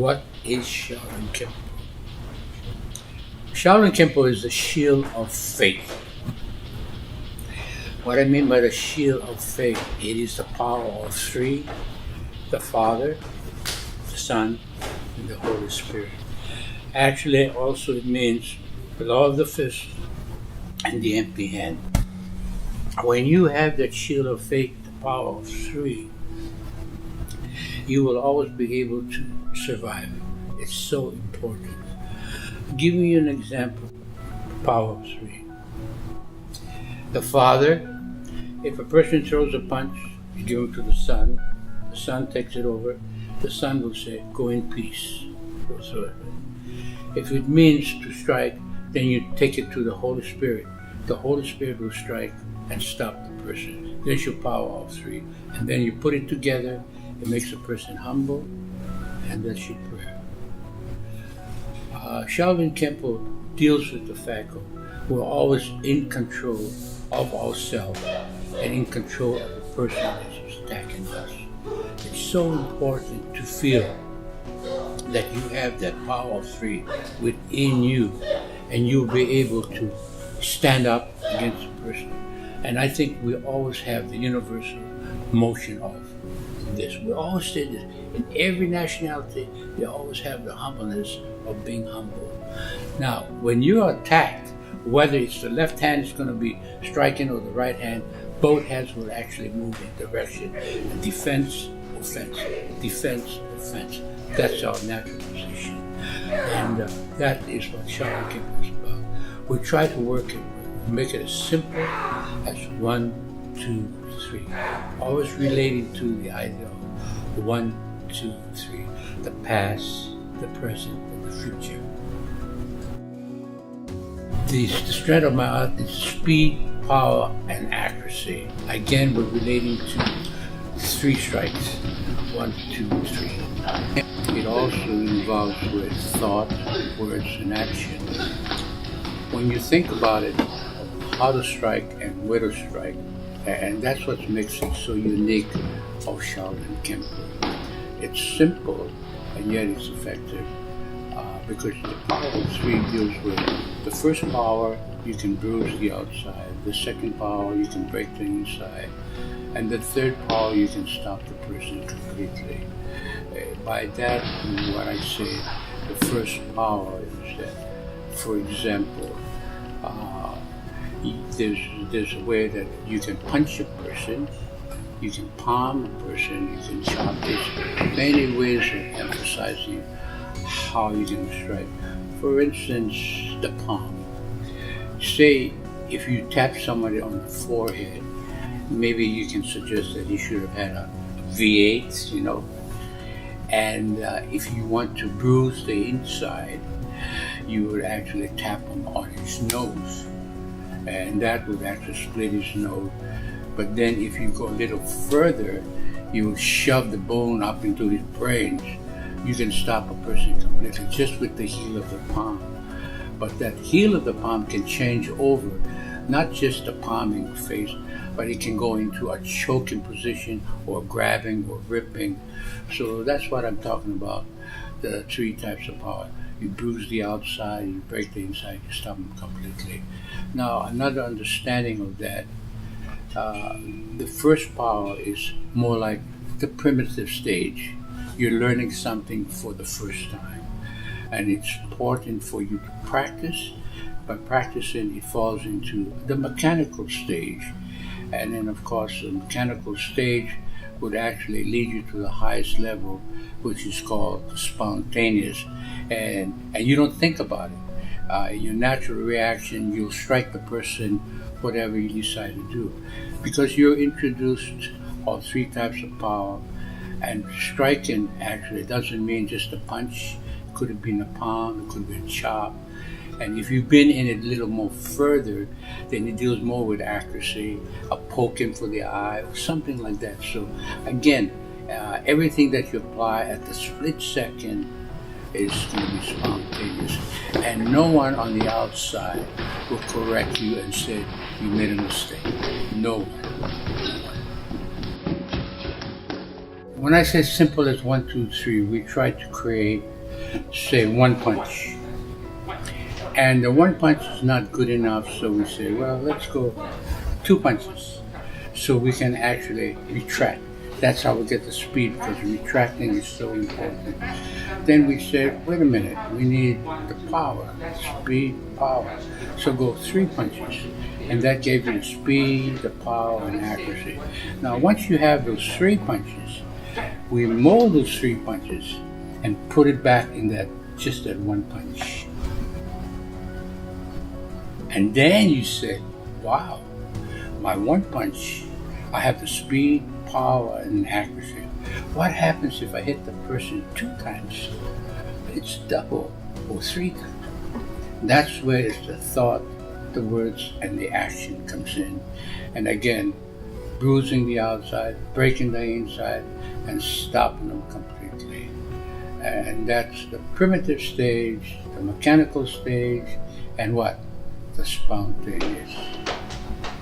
What is Shaolin Kenpo? Shaolin Kenpo is the shield of faith. What I mean by the shield of faith, it is the power of three: the Father, the Son, and the Holy Spirit. Actually, also it means the law of the fist and the empty hand. When you have that shield of faith, the power of three, you will always be able to survive. It's so important. Giving you an example, power of three. The Father, if a person throws a punch, you give it to the Son takes it over, the Son will say, go in peace. If it means to strike, then you take it to the Holy Spirit. The Holy Spirit will strike and stop the person. There's your power of three. And then you put it together, it makes a person humble, and that's your prayer. Shaolin Kenpo deals with the fact of we're always in control of ourselves and in control of the person that's attacking us. It's so important to feel that you have that power of three within you, and you'll be able to stand up against the person. And I think we always have the universal motion of this. We always say this. In every nationality, they always have the humbleness of being humble. Now, when you're attacked, whether it's the left hand is going to be striking or the right hand, both hands will actually move in direction. Defense, offense, defense, offense. That's our natural position. And that is what Shaolin Kenpo is about. We try to work it, make it as simple as 1, 2, 3. Always relating to the idea of 1, 2, 3. The past, the present, and the future. The strength of my art is speed, power, and accuracy. Again, we're relating to 3 strikes. 1, 2, 3. It also involves with thought, words, and action. When you think about it, how to strike and where to strike, and that's what makes it so unique of Shaolin Kenpo. It's simple, and yet it's effective, because the power of 3 deals with the first power, you can bruise the outside. The second power, you can break the inside. And the third power, you can stop the person completely. By that, what I say, the first power is that, for example, there's a way that you can punch a person, you can palm a person, you can chop. There's many ways of emphasizing how you can strike. For instance, the palm. Say if you tap somebody on the forehead, maybe you can suggest that he should have had a V8, and if you want to bruise the inside, you would actually tap him on his nose, and that would actually split his nose. But then if you go a little further, you would shove the bone up into his brains. You can stop a person completely just with the heel of the palm. But that heel of the palm can change over, not just the palming of the face, but it can go into a choking position or grabbing or ripping. So that's what I'm talking about, the 3 types of power. You bruise the outside, you break the inside, you stop them completely. Now, another understanding of that, the first power is more like the primitive stage. You're learning something for the first time, and it's important for you to practice. By practicing, it falls into the mechanical stage, and then of course the mechanical stage would actually lead you to the highest level, which is called spontaneous, and you don't think about it. In your natural reaction, you'll strike the person whatever you decide to do, because you're introduced all 3 types of power. And striking actually doesn't mean just a punch. It could have been a palm, it could have been a chop. And if you've been in it a little more further, then it deals more with accuracy, a poking for the eye, or something like that. So again, everything that you apply at the split second is going to be spontaneous. And no one on the outside will correct you and say you made a mistake. No one. When I say simple as 1, 2, 3, we try to create, say, one punch. And the one punch is not good enough, so we say, well, let's go 2 punches, so we can actually retract. That's how we get the speed, because retracting is so important. Then we said, wait a minute, we need the power, speed, power. So go 3 punches, and that gave you the speed, the power, and accuracy. Now, once you have those 3 punches, we mold those 3 punches and put it back in just that 1 punch. And then you say, wow, my 1 punch, I have the speed, power, and accuracy. What happens if I hit the person 2 times? It's double, or 3 times. That's where it's the thought, the words, and the action comes in. And again, bruising the outside, breaking the inside, and stopping them completely. And that's the primitive stage, the mechanical stage, and what? The spontaneous.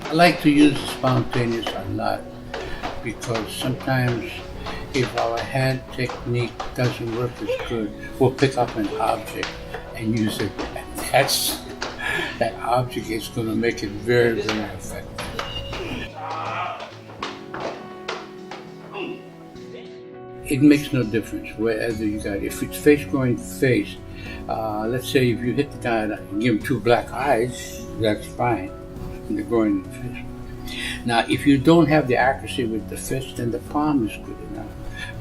I like to use the spontaneous a lot, because sometimes if our hand technique doesn't work as good, we'll pick up an object and use it. And that object is going to make it very, very effective. It makes no difference whether you got, if it's face going face, let's say if you hit the guy and give him 2 black eyes, that's fine. And they're going in the face. Now, if you don't have the accuracy with the fist, then the palm is good enough.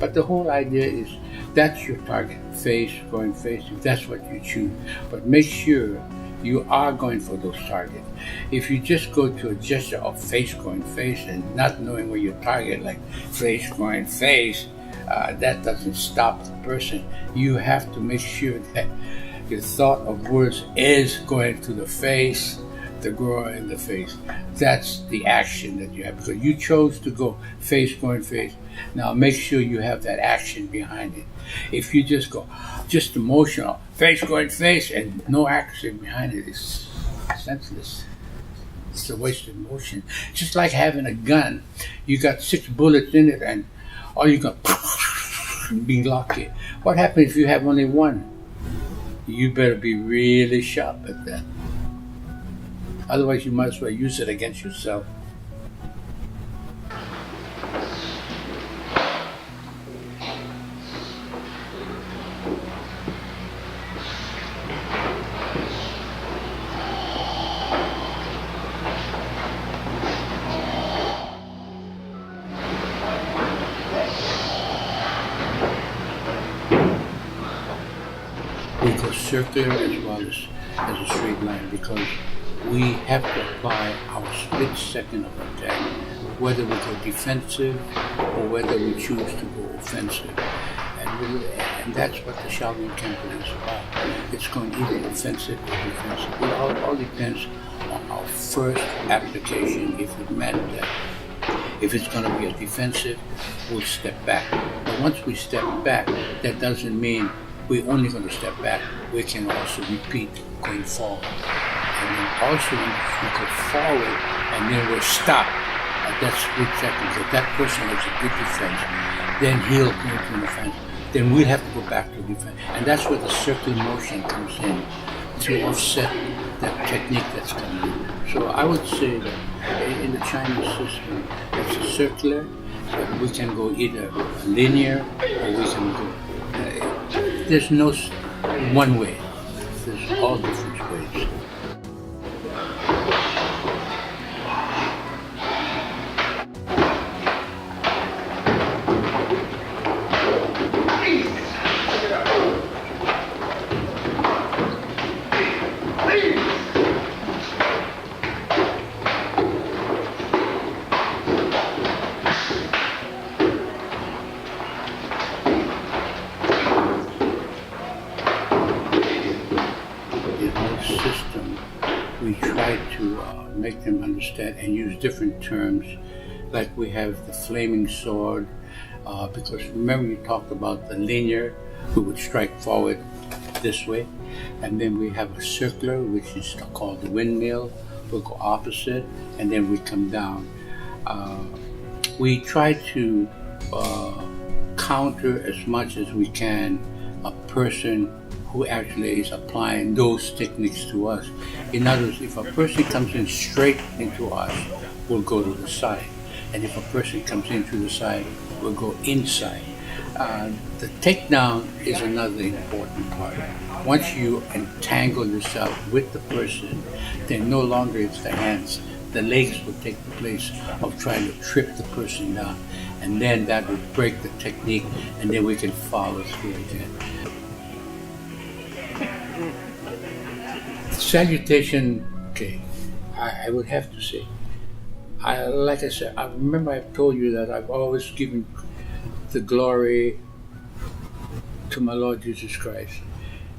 But the whole idea is that's your target, face, going face, if that's what you choose. But make sure you are going for those targets. If you just go to a gesture of face going face and not knowing where your target, like face going face, that doesn't stop the person. You have to make sure that your thought of words is going to the face, the girl in the face. That's the action that you have, because you chose to go face going face. Now make sure you have that action behind it. If you just go just emotional, face going face, and no action behind it, it's senseless. It's a waste of motion. Just like having a gun. You got 6 bullets in it, and all you got being lucky. What happens if you have only 1? You better be really sharp at that. Otherwise, you might as well use it against yourself. We go circular as well as a straight line, because we have to apply our split second of attack, whether we go defensive or whether we choose to go offensive. And that's what the Shaolin Kenpo is about. It's going either offensive or defensive. It all depends on our first application. If it meant that if it's going to be a defensive, we'll step back. But once we step back, that doesn't mean we're only going to step back. We can also repeat going forward. And then also we go forward, and then we'll stop at that split second. If that person has a good defense, then he'll go into defense. Then we'll have to go back to defense. And that's where the circular motion comes in, to offset that technique that's coming in. So I would say that in the Chinese system, it's a circular, but we can go either linear or we can go. There's no one way. There's all different ways. System, we try to make them understand and use different terms, like we have the flaming sword, because remember you talked about the linear, we would strike forward this way, and then we have a circular, which is called the windmill, we'll go opposite, and then we come down. We try to counter as much as we can a person who actually is applying those techniques to us. In other words, if a person comes in straight into us, we'll go to the side. And if a person comes in through the side, we'll go inside. The takedown is another important part. Once you entangle yourself with the person, then no longer it's the hands. The legs will take the place of trying to trip the person down. And then that will break the technique, and then we can follow through again. Salutation, okay, I would have to say, like I said, I remember I've told you that I've always given the glory to my Lord Jesus Christ.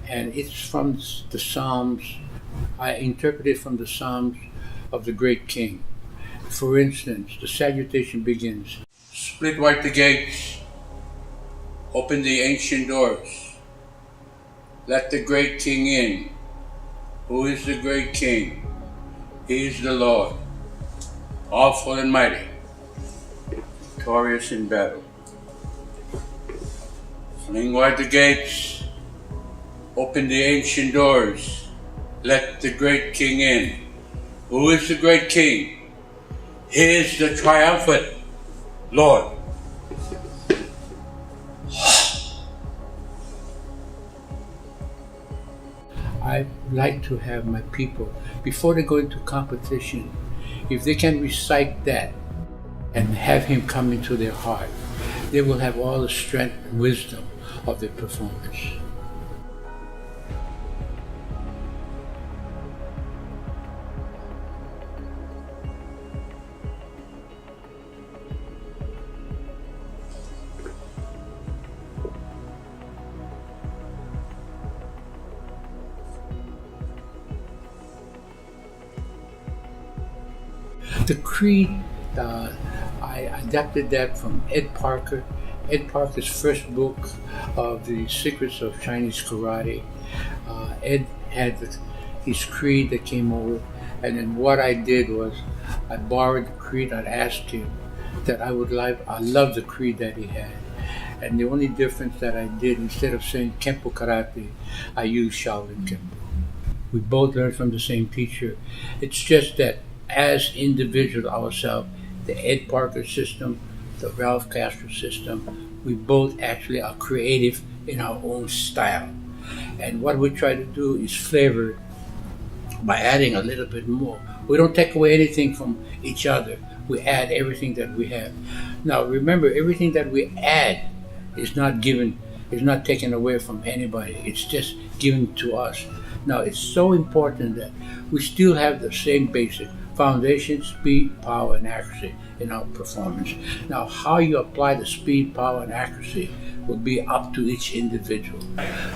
And it's from the Psalms. I interpret it from the Psalms of the great King. For instance, the salutation begins, "Split wide the gates, open the ancient doors, let the great King in. Who is the great King? He is the Lord, awful and mighty, victorious in battle. Fling wide the gates, open the ancient doors, let the great King in. Who is the great King? He is the triumphant Lord." I like to have my people, before they go into competition, if they can recite that and have him come into their heart, they will have all the strength and wisdom of their performance. The creed, I adapted that from Ed Parker. Ed Parker's first book of The Secrets of Chinese Karate. Ed had his creed that came over, and then what I did was I borrowed the creed. I asked him that I love the creed that he had. And the only difference that I did, instead of saying Kenpo Karate, I used Shaolin Kenpo. We both learned from the same teacher. It's just that as individuals ourselves, the Ed Parker system, the Ralph Castro system, we both actually are creative in our own style. And what we try to do is flavor by adding a little bit more. We don't take away anything from each other. We add everything that we have. Now remember, everything that we add is not taken away from anybody. It's just given to us. Now it's so important that we still have the same basic foundation, speed, power, and accuracy in our performance. Now, how you apply the speed, power, and accuracy will be up to each individual.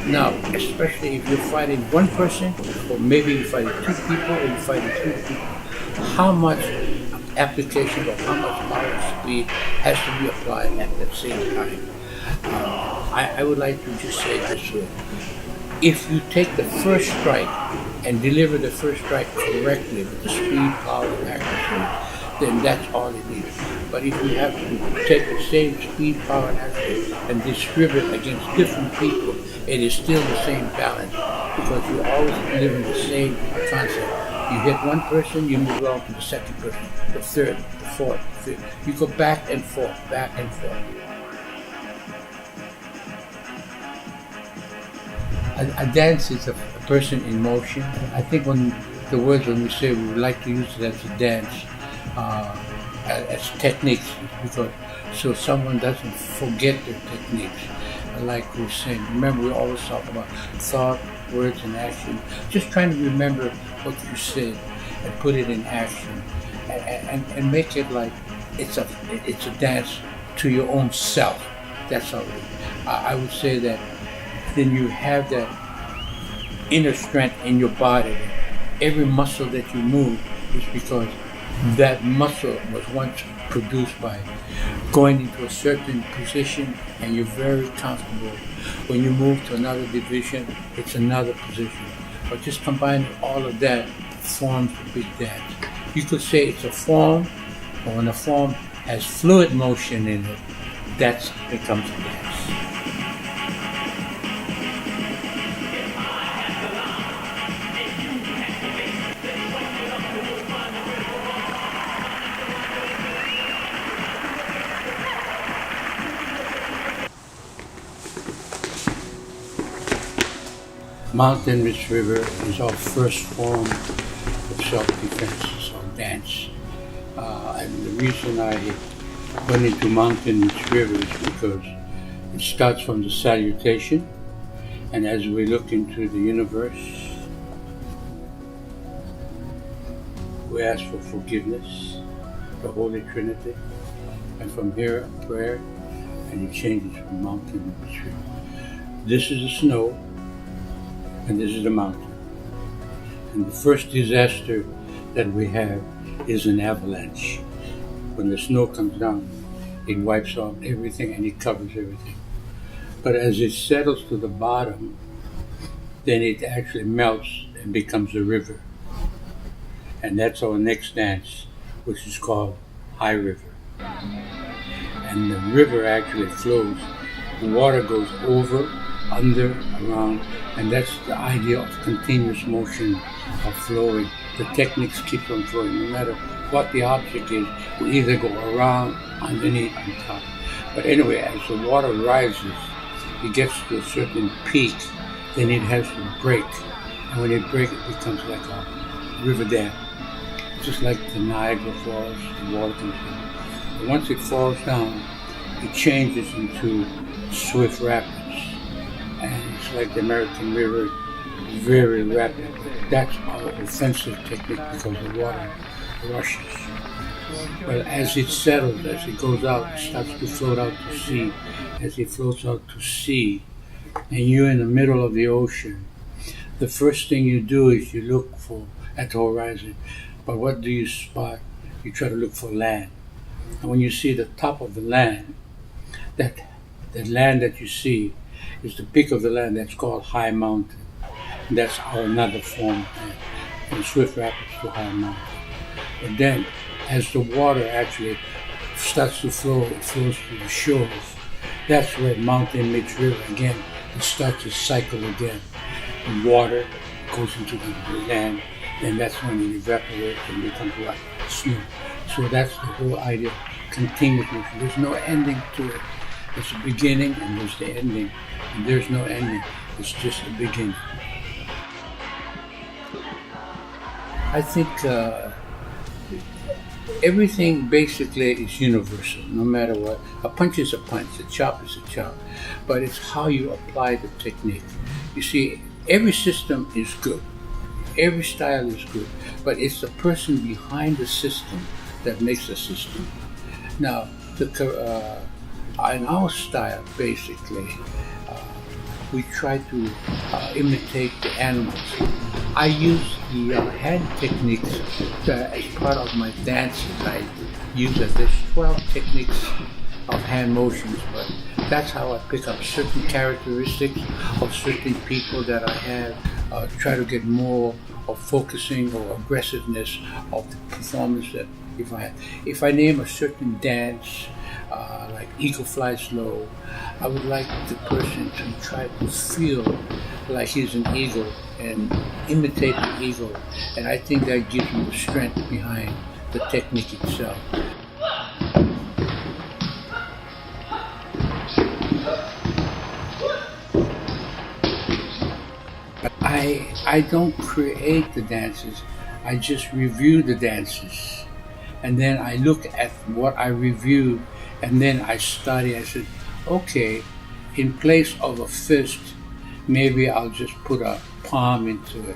Now, especially if you're fighting one person, or maybe you're fighting two people, or you're fighting three people, how much application or how much power and speed has to be applied at the same time. I would like to just say this way. If you take the first strike and deliver the first strike correctly with the speed, power, and accuracy, then that's all it is. But if you have to take the same speed, power, and accuracy and distribute against different people, it is still the same balance, because you're always delivering the same concept. You hit one person, you move on to the second person, the third, the fourth, the fifth. You go back and forth, back and forth. A dance is a person in motion. I think when we say we would like to use it as a dance, as techniques, because so someone doesn't forget their techniques. Like we're saying, remember we always talk about thought, words, and action. Just trying to remember what you said and put it in action, and make it like it's a dance to your own self. That's how I would say that. Then you have that inner strength in your body. Every muscle that you move is because that muscle was once produced by going into a certain position, and you're very comfortable. When you move to another division, it's another position. But just combining all of that forms a big dance. You could say it's a form, or when a form has fluid motion in it, That becomes a dance. Mountain Ridge River is our first form of self-defense, or dance. And the reason I went into Mountain Ridge River is because it starts from the salutation, and as we look into the universe, we ask for forgiveness, the Holy Trinity, and from here a prayer, and it changes from Mountain Ridge River. This is the snow, and this is the mountain. And the first disaster that we have is an avalanche. When the snow comes down, it wipes out everything and it covers everything. But as it settles to the bottom, then it actually melts and becomes a river. And that's our next dance, which is called High River. And the river actually flows. The water goes over, under, around, and that's the idea of continuous motion of flowing. The techniques keep on flowing, no matter what the object is. We either go around, underneath, on top. But anyway, as the water rises, it gets to a certain peak, then it has to break. And when it breaks, it becomes like a river dam. Just like the Niagara Falls, the water comes down. And once it falls down, it changes into swift rapids. And it's like the American River, very rapid. That's our offensive technique because the water rushes. But as it settles, as it goes out, it starts to float out to sea. As it floats out to sea, and you're in the middle of the ocean, the first thing you do is you look at the horizon. But what do you spot? You try to look for land. And when you see the top of the land, that land that you see is the peak of the land. That's called High Mountain. And that's another form from Swift Rapids to High Mountain. But then, as the water actually starts to flow, it flows to the shores. That's where Mountain Ridge River, again, it starts to cycle again. The water goes into the land, and that's when it evaporates and becomes like snow. So that's the whole idea of continuous motion. There's no ending to it. It's the beginning and there's the ending. And there's no ending. It's just the beginning. I think everything basically is universal, no matter what. A punch is a punch, a chop is a chop. But it's how you apply the technique. You see, every system is good. Every style is good. But it's the person behind the system that makes the system. Now, in our style, basically, we try to imitate the animals. I use the hand techniques as part of my dances. I use it. There's 12 techniques of hand motions, but that's how I pick up certain characteristics of certain people that I have. Try to get more of focusing or aggressiveness of the performance that if I name a certain dance, like Eagle Fly Slow, I would like the person to try to feel like he's an eagle and imitate the eagle. And I think that gives you the strength behind the technique itself. But I don't create the dances, I just review the dances. And then I look at what I reviewed, and then I study. I said, okay, in place of a fist, maybe I'll just put a palm into it.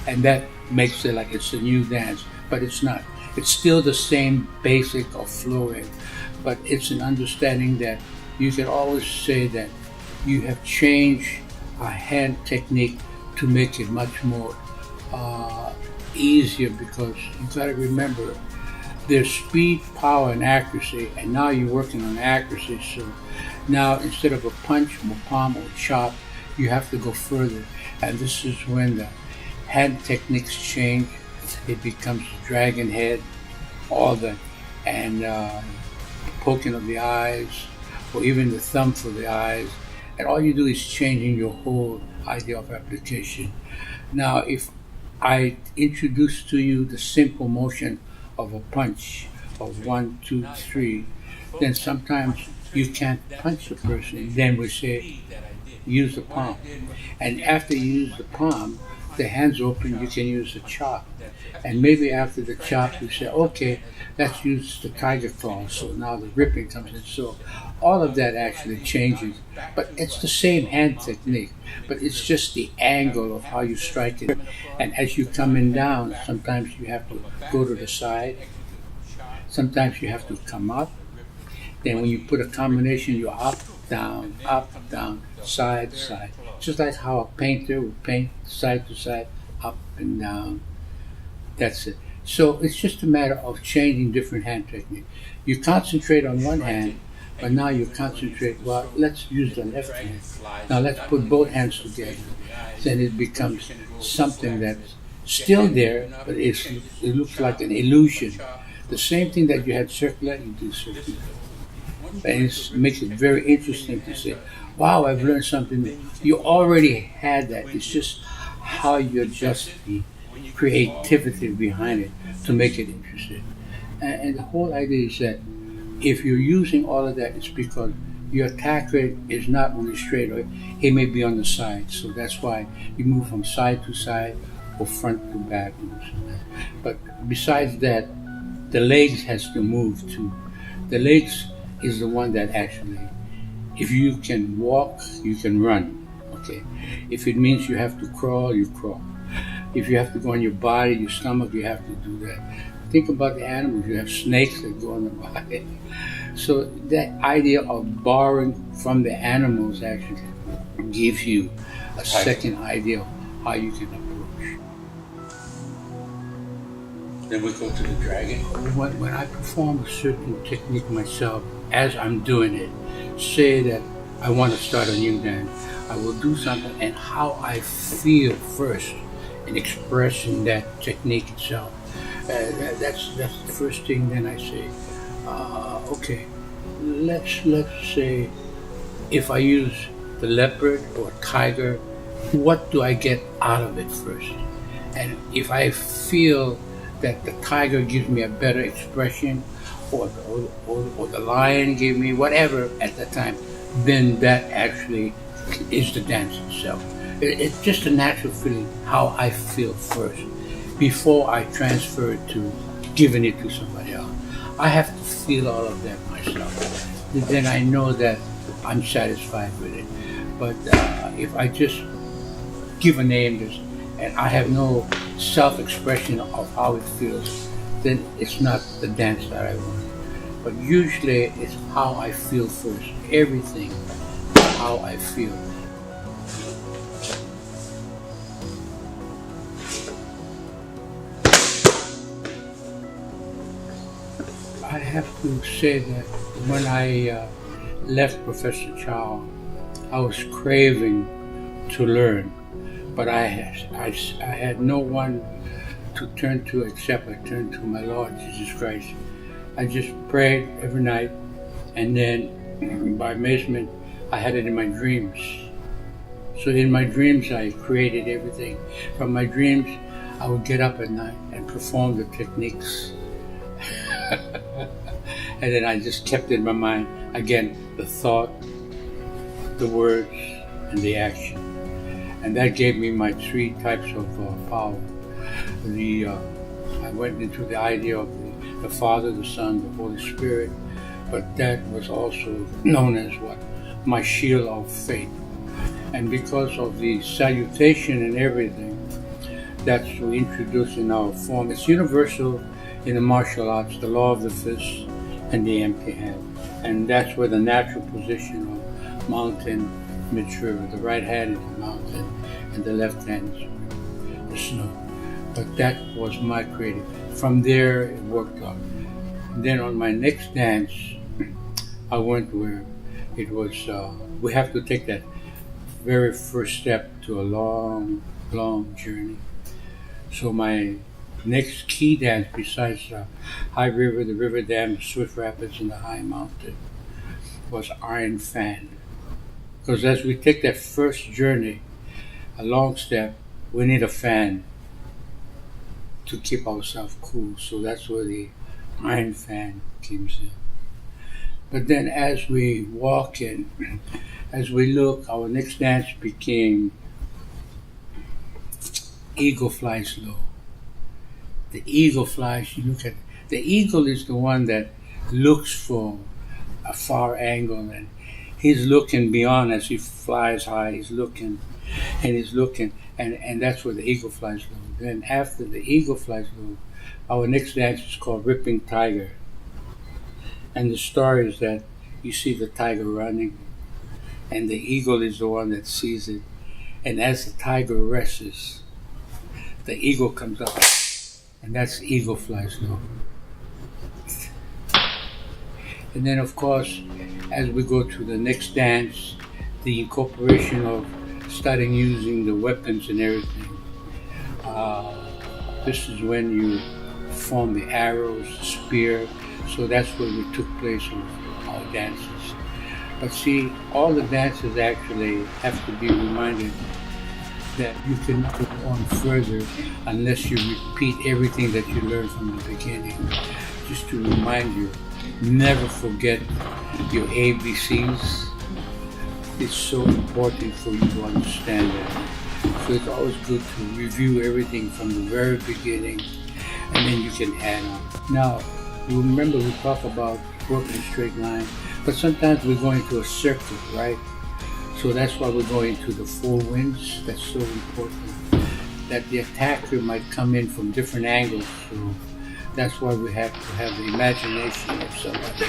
And that makes it like it's a new dance, but it's not. It's still the same basic of flowing, but it's an understanding that you can always say that you have changed a hand technique to make it much more easier, because you gotta remember there's speed, power, and accuracy, and now you're working on accuracy. So now instead of a punch, or palm, or chop, you have to go further. And this is when the hand techniques change. It becomes dragon head, all the, and poking of the eyes, or even the thumb for the eyes. And all you do is changing your whole idea of application. Now, if I introduce to you the simple motion of a punch of 1, 2, 3, then sometimes you can't punch a person. Then we say, use the palm. And after you use the palm, the hands open, you can use the chop. And maybe after the chop, you say, okay, let's use the tiger claw. So now the ripping comes in. So all of that actually changes. But it's the same hand technique, but it's just the angle of how you strike it. And as you're coming down, sometimes you have to go to the side. Sometimes you have to come up. Then when you put a combination, you're up, down, side, side. Just like how a painter would paint side to side, up and down. That's it. So it's just a matter of changing different hand technique. You concentrate on one hand, but now you concentrate, well, let's use the left hand. Now let's put both hands together. Then it becomes something that's still there, but it looks like an illusion. The same thing that you had circular, you do circular. And it makes it very interesting to say, wow, I've learned something new. You already had that. It's just how you adjust the creativity behind it to make it interesting. And the whole idea is that if you're using all of that, it's because your attacker is not on the straight, or he may be on the side. So that's why you move from side to side or front to back. But besides that, the legs has to move too. The legs is the one that actually, if you can walk, you can run. Okay. If it means you have to crawl, you crawl. If you have to go on your body, your stomach, you have to do that. Think about the animals. You have snakes that go on the body. So that idea of borrowing from the animals actually gives you a second idea of how you can approach. Then we go to the dragon. When I perform a certain technique myself, as I'm doing it, say that I want to start a new dance, I will do something and how I feel first in expressing that technique itself. That's the first thing. Then I say, okay, let's say if I use the leopard or tiger, what do I get out of it first? And if I feel that the tiger gives me a better expression, or the lion gave me whatever at the time, then that actually is the dance itself. It's just a natural feeling, how I feel first, before I transfer it to giving it to somebody else. I have to feel all of that myself. Then I know that I'm satisfied with it. But if I just give a name and I have no self-expression of how it feels, then it's not the dance that I want. But usually it's how I feel first. Everything is how I feel. I have to say that when I left Professor Chow, I was craving to learn, but I had no one to turn to except I turned to my Lord Jesus Christ. I just prayed every night, and then by amazement, I had it in my dreams. So in my dreams, I created everything. From my dreams, I would get up at night and perform the techniques. And then I just kept it in my mind, again, the thought, the words, and the action. And that gave me my three types of power. I went into the idea of the Father, the Son, the Holy Spirit, but that was also known as what? My shield of faith. And because of the salutation and everything, that's we introduced in our form. It's universal in the martial arts, the law of the fist and the empty hand. And that's where the natural position of mountain meets river. The right hand is the mountain and the left hand is the snow. But that was my creative. From there, it worked out. And then on my next dance, I went where it was, we have to take that very first step to a long, long journey. So my next key dance, besides the high river, the river dam, the swift rapids, and the high mountain, was iron fan. Because as we take that first journey, a long step, we need a fan to keep ourselves cool. So that's where the iron fan comes in. But then as we walk in, as we look, our next dance became Eagle Flies Low. The eagle flies, you look at, the eagle is the one that looks for a far angle, and he's looking beyond as he flies high, he's looking and he's looking, and that's where the eagle flies low. Then after the eagle flies low, our next dance is called Ripping Tiger. And the story is that you see the tiger running, and the eagle is the one that sees it. And as the tiger rests, the eagle comes up, and that's Eagle Flies Low. And then, of course, as we go to the next dance, the incorporation of starting using the weapons and everything. This is when you form the arrows, the spear. So that's where we took place of our dances. But see, all the dances actually have to be reminded that you cannot go on further unless you repeat everything that you learned from the beginning. Just to remind you, never forget your ABCs. It's so important for you to understand that. So it's always good to review everything from the very beginning, and then you can add on. Now, you remember we talk about working a straight line, but sometimes we're going to a circle, right? So that's why we're going to the four winds. That's so important. That the attacker might come in from different angles. So that's why we have to have the imagination of somebody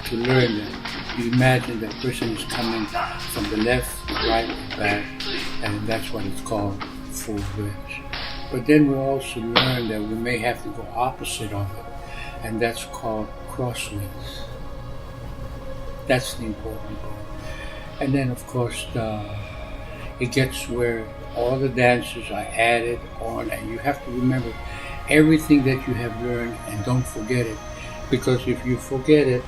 to learn that. You imagine that person is coming from the left, right, back, and that's what it's called, four winds. But then we also learn that we may have to go opposite of it, and that's called crosswinds. That's the important part. And then, of course, it gets where all the dances are added on, and you have to remember everything that you have learned and don't forget it, because if you forget it,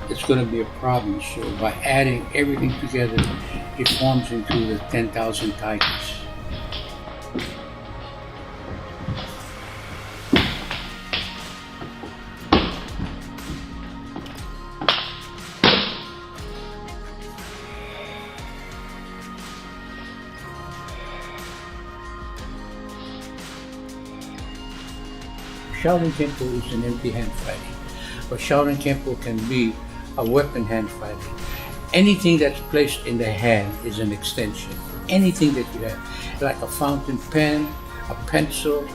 it's going to be a problem. So by adding everything together, it forms into the 10,000 tigers. Shaolin Kenpo is an empty hand fighting, but Shaolin Kenpo can be a weapon hand fighting. Anything that's placed in the hand is an extension. Anything that you have, like a fountain pen, a pencil,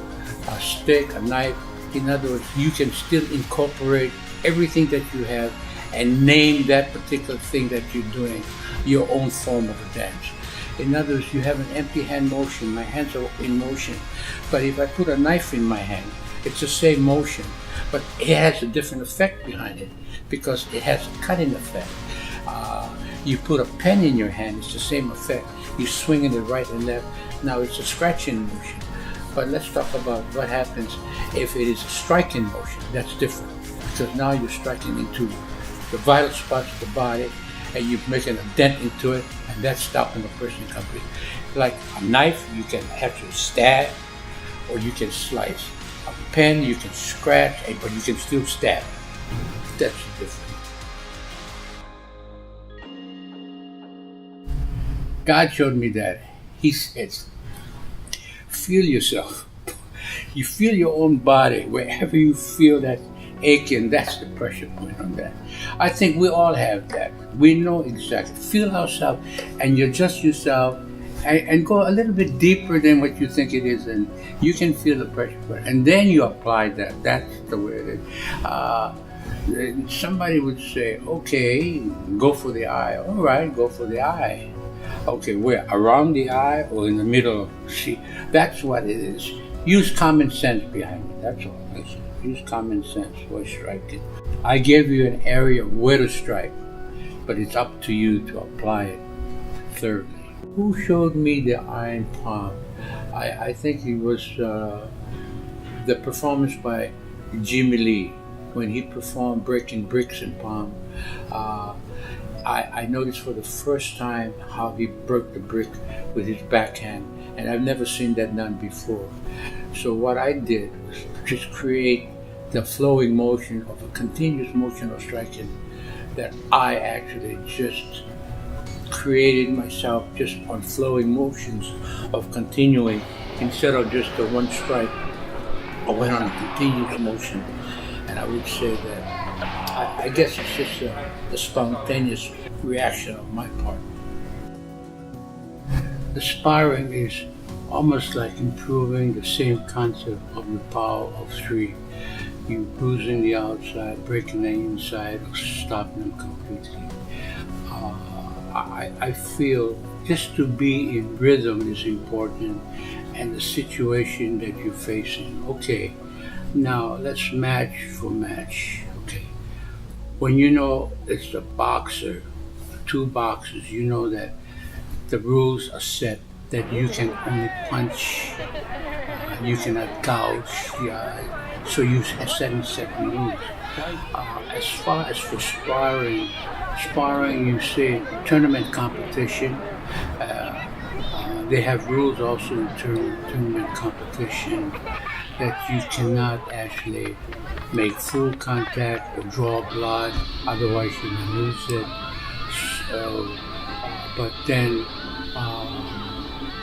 a stick, a knife. In other words, you can still incorporate everything that you have and name that particular thing that you're doing your own form of a dance. In other words, you have an empty hand motion. My hands are in motion, but if I put a knife in my hand, it's the same motion, but it has a different effect behind it because it has a cutting effect. You put a pen in your hand, it's the same effect. You swing it right and left. Now it's a scratching motion. But let's talk about what happens if it is a striking motion. That's different because now you're striking into the vital spots of the body and you're making a dent into it, and that's stopping the person completely. Like a knife, you can actually stab or you can slice. A pen, you can scratch, but you can still stab. That's different. God showed me that. He says, feel yourself. You feel your own body. Wherever you feel that aching, that's the pressure point on that. I think we all have that. We know exactly. Feel ourselves and you adjust yourself and go a little bit deeper than what you think it is, and you can feel the pressure point. And then you apply that. That's the way it is. Somebody would say, okay, go for the eye. All right, go for the eye. Okay, where? Around the eye or in the middle? See, that's what it is. Use common sense behind it. That's all. Use common sense while striking. I gave you an area where to strike, but it's up to you to apply it. Thirdly, who showed me the iron palm? I think it was the performance by Jimmy Lee when he performed breaking bricks in palm. I noticed for the first time how he broke the brick with his backhand, and I've never seen that done before. So what I did was just create the flowing motion of a continuous motion of striking that I actually just created myself just on flowing motions of continuing instead of just the one strike. I went on a continuous motion, and I would say that I guess it's just a spontaneous reaction on my part. The sparring is almost like improving the same concept of the power of three. You bruising the outside, breaking the inside, or stopping them completely. I feel just to be in rhythm is important, and the situation that you're facing. Okay, now let's match for match. Okay, when you know it's a boxer, two boxers, you know that the rules are set that you can only punch, you cannot gouge the eye, so you have set rules. As far as for sparring, you say tournament competition. They have rules also in tournament competition that you cannot actually make full contact or draw blood, otherwise you may lose it. So, but then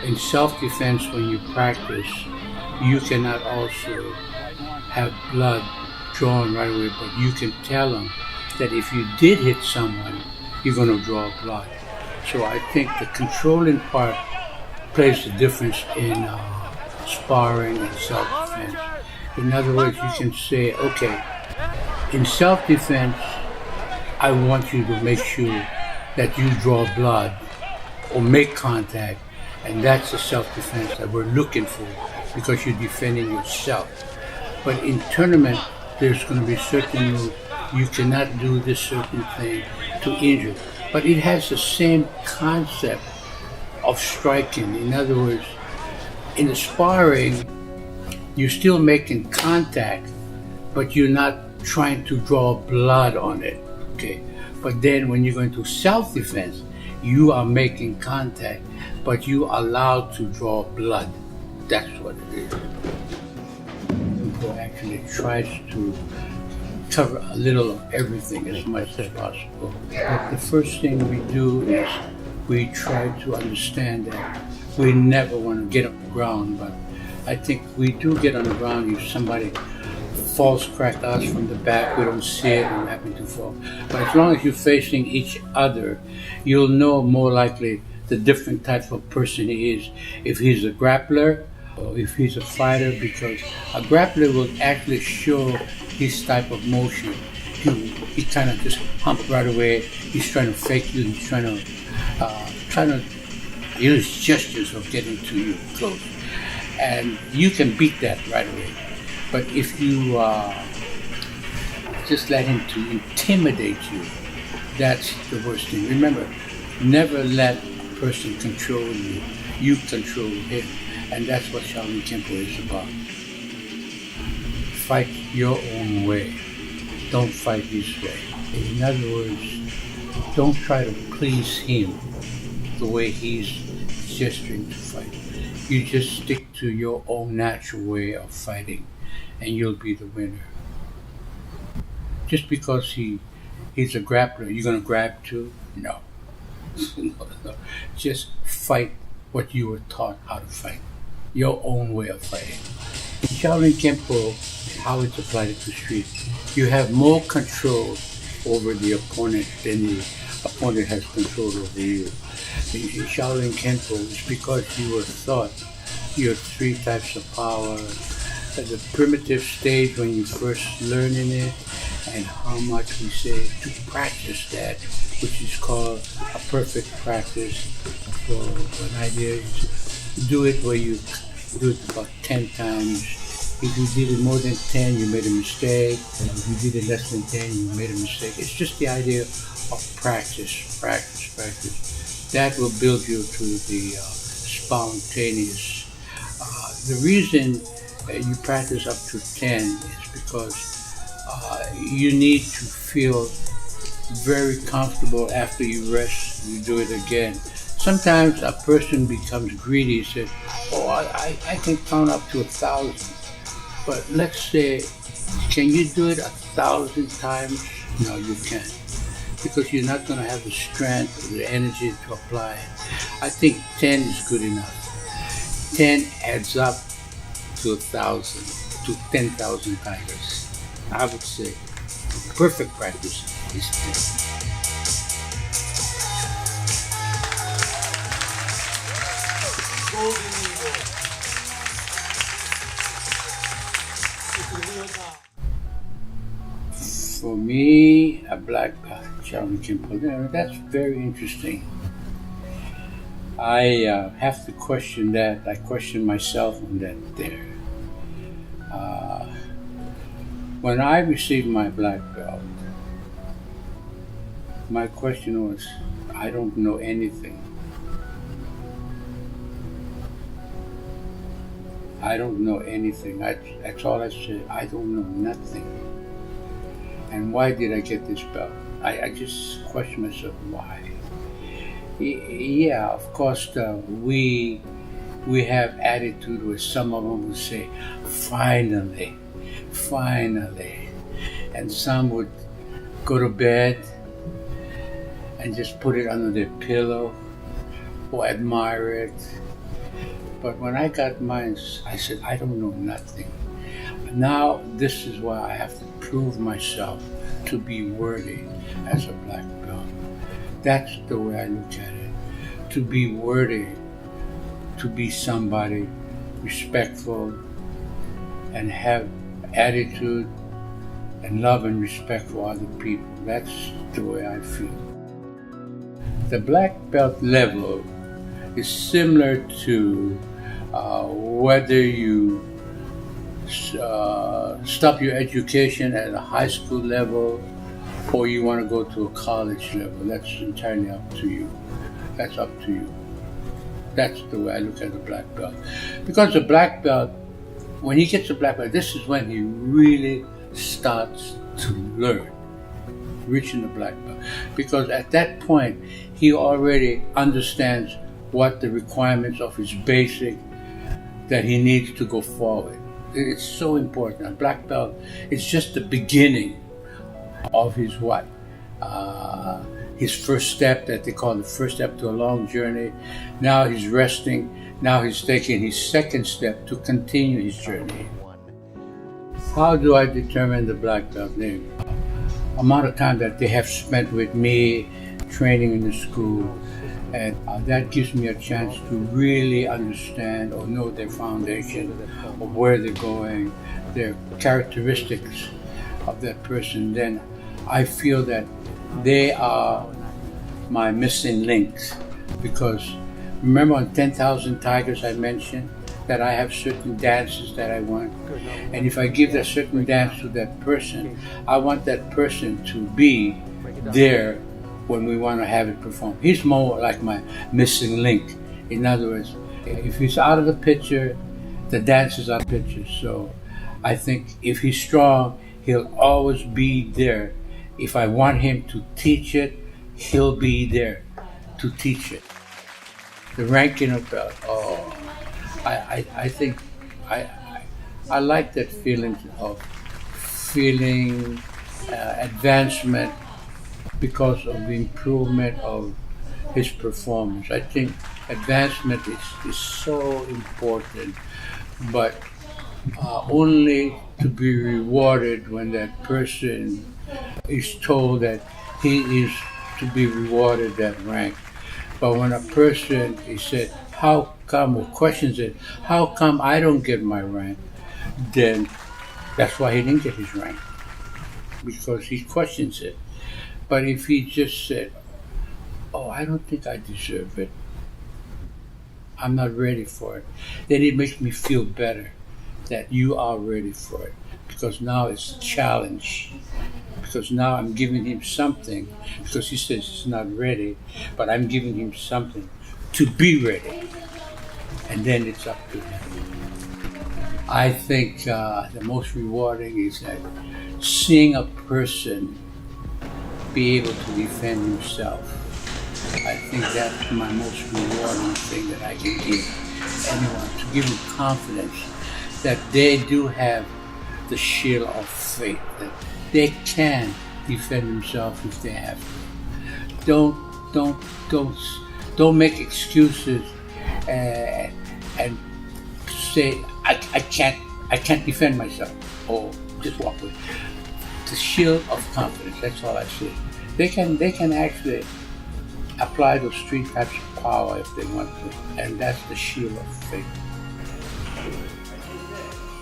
in self-defense, when you practice, you cannot also have blood drawn right away, but you can tell them that if you did hit someone, you're going to draw blood. So I think the controlling part plays the difference in sparring and self-defense. In other words, you can say, okay, in self-defense, I want you to make sure that you draw blood or make contact, and that's the self-defense that we're looking for because you're defending yourself. But in tournament, there's going to be certain rules. You cannot do this certain thing to injure. But it has the same concept of striking. In other words, in the sparring, you're still making contact, but you're not trying to draw blood on it. Okay. But then when you're going to self-defense, you are making contact, but you are allowed to draw blood. That's what it is. Kenpo actually tries to cover a little of everything as much as possible. But the first thing we do is we try to understand that we never want to get on the ground, but I think we do get on the ground if somebody falls crack us from the back, we don't see it, we happen to fall. But as long as you're facing each other, you'll know more likely the different type of person he is. If he's a grappler or if he's a fighter, because a grappler will actually show his type of motion. He kind of just hump right away. He's trying to fake you. He's trying to use gestures of getting to you close, and you can beat that right away. But if you just let him to intimidate you, that's the worst thing. Remember, never let a person control you. You control him, and that's what Shaolin Kenpo is about. Fight your own way. Don't fight his way. In other words, don't try to please him the way he's gesturing to fight. You just stick to your own natural way of fighting, and you'll be the winner. Just because he's a grappler, you're going to grab too? No. No. Just fight what you were taught how to fight. Your own way of fighting. In Shaolin Kenpo, how it's applied to street, you have more control over the opponent than the opponent has control over you. In Shaolin Kenpo, it's because you were taught your three types of power, the primitive stage when you first learning it, and how much we say to practice that, which is called a perfect practice. So an idea is do it where you do it about 10 times. If you did it more than 10, you made a mistake. And if you did it less than 10, you made a mistake. It's just the idea of practice. That will build you to the spontaneous. The reason you practice up to 10 is because you need to feel very comfortable. After you rest, you do it again. Sometimes a person becomes greedy, says, oh, I can count up to 1,000. But let's say, can you do it 1,000 times? No, you can't. Because you're not going to have the strength or the energy to apply it. I think 10 is good enough. 10 adds up to 1,000, to 10,000 tigers. I would say perfect practice is 10. For me, a black belt, Shaolin Kenpo, that's very interesting. I have to question that. I question myself on that there. When I received my black belt, my question was, I don't know anything. I don't know anything. That's all I said. I don't know nothing. And why did I get this belt? I just question myself, why? Yeah, of course, we have attitude where some of them would say, finally, and some would go to bed and just put it under their pillow or admire it. But when I got mine, I said, I don't know nothing. Now this is why I have to prove myself to be worthy as a black belt. That's the way I look at it. To be worthy, to be somebody respectful and have attitude and love and respect for other people. That's the way I feel. The black belt level is similar to whether you stop your education at a high school level or you want to go to a college level. That's entirely up to you. That's up to you. That's the way I look at the black belt. Because the black belt, when he gets a black belt, this is when he really starts to learn, reaching the black belt. Because at that point, he already understands what the requirements of his basic that he needs to go forward. It's so important. A black belt is just the beginning of his what? His first step, that they call the first step to a long journey. Now he's resting. Now he's taking his second step to continue his journey. How do I determine the black belt name? Amount of time that they have spent with me, training in the school, and that gives me a chance to really understand or know their foundation of where they're going, their characteristics of that person. Then I feel that they are my missing links, because remember on 10,000 Tigers I mentioned that I have certain dances that I want, and if I give that certain dance to that person, I want that person to be there when we want to have it performed. He's more like my missing link. In other words, if he's out of the picture, the dance is out of the picture. So I think if he's strong, he'll always be there. If I want him to teach it, he'll be there to teach it. The ranking of belt, I think I like that feeling of feeling advancement because of the improvement of his performance. I think advancement is so important, but only to be rewarded when that person is told that he is to be rewarded that rank. But when a person is said, how come, or questions it, how come I don't get my rank, then that's why he didn't get his rank, because he questions it. But if he just said, oh, I don't think I deserve it, I'm not ready for it, then it makes me feel better that you are ready for it, because now it's a challenge. Because now I'm giving him something, because he says he's not ready, but I'm giving him something to be ready. And then it's up to him. I think the most rewarding is that seeing a person be able to defend himself. I think that's my most rewarding thing that I can give anyone, to give them confidence that they do have the shield of faith, that they can defend themselves if they have to. Don't make excuses and say I can't defend myself, or just walk away. The shield of confidence. That's all I say. They can actually apply those three types of power if they want to, and that's the shield of faith.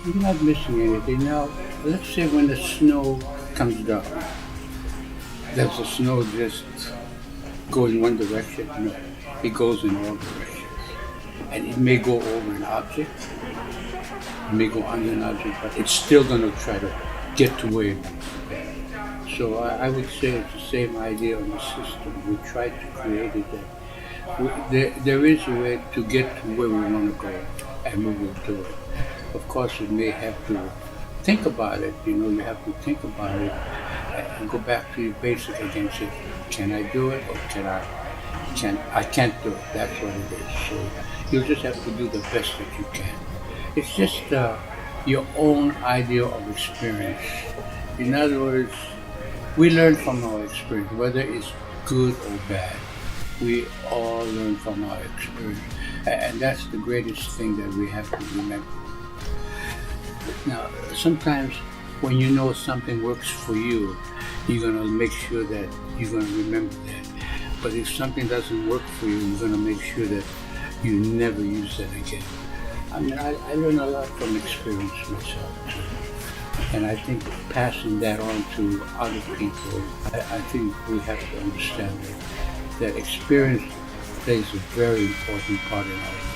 You're not missing anything. Now, let's say when the snow comes down, does the snow just go in one direction? No, it goes in all directions. And it may go over an object, it may go under an object, but it's still going to try to get to where it is. So I would say it's the same idea on the system. We try to create it that there is a way to get to where we want to go, and we will do it. Of course, you may have to think about it. You have to think about it and go back to your basic again. Say, can I do it, or I can't do it. That's what it is. So you just have to do the best that you can. It's just your own idea of experience. In other words, we learn from our experience, whether it's good or bad. We all learn from our experience. And that's the greatest thing that we have to remember. Now, sometimes when you know something works for you, you're going to make sure that you're going to remember that. But if something doesn't work for you, you're going to make sure that you never use that again. I mean, I learn a lot from experience myself too. And I think passing that on to other people, I think we have to understand that experience plays a very important part in our life.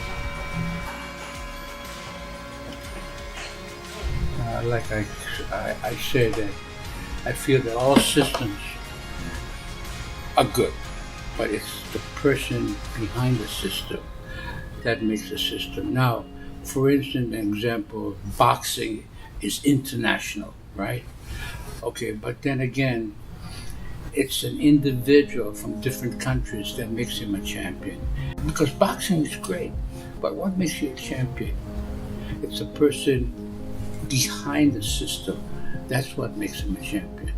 Like I say that I feel that all systems are good, but it's the person behind the system that makes the system. Now, for instance, an example, boxing is international, right? Okay, but then again, it's an individual from different countries that makes him a champion. Because boxing is great, but what makes you a champion? It's the person behind the system. That's what makes him a champion.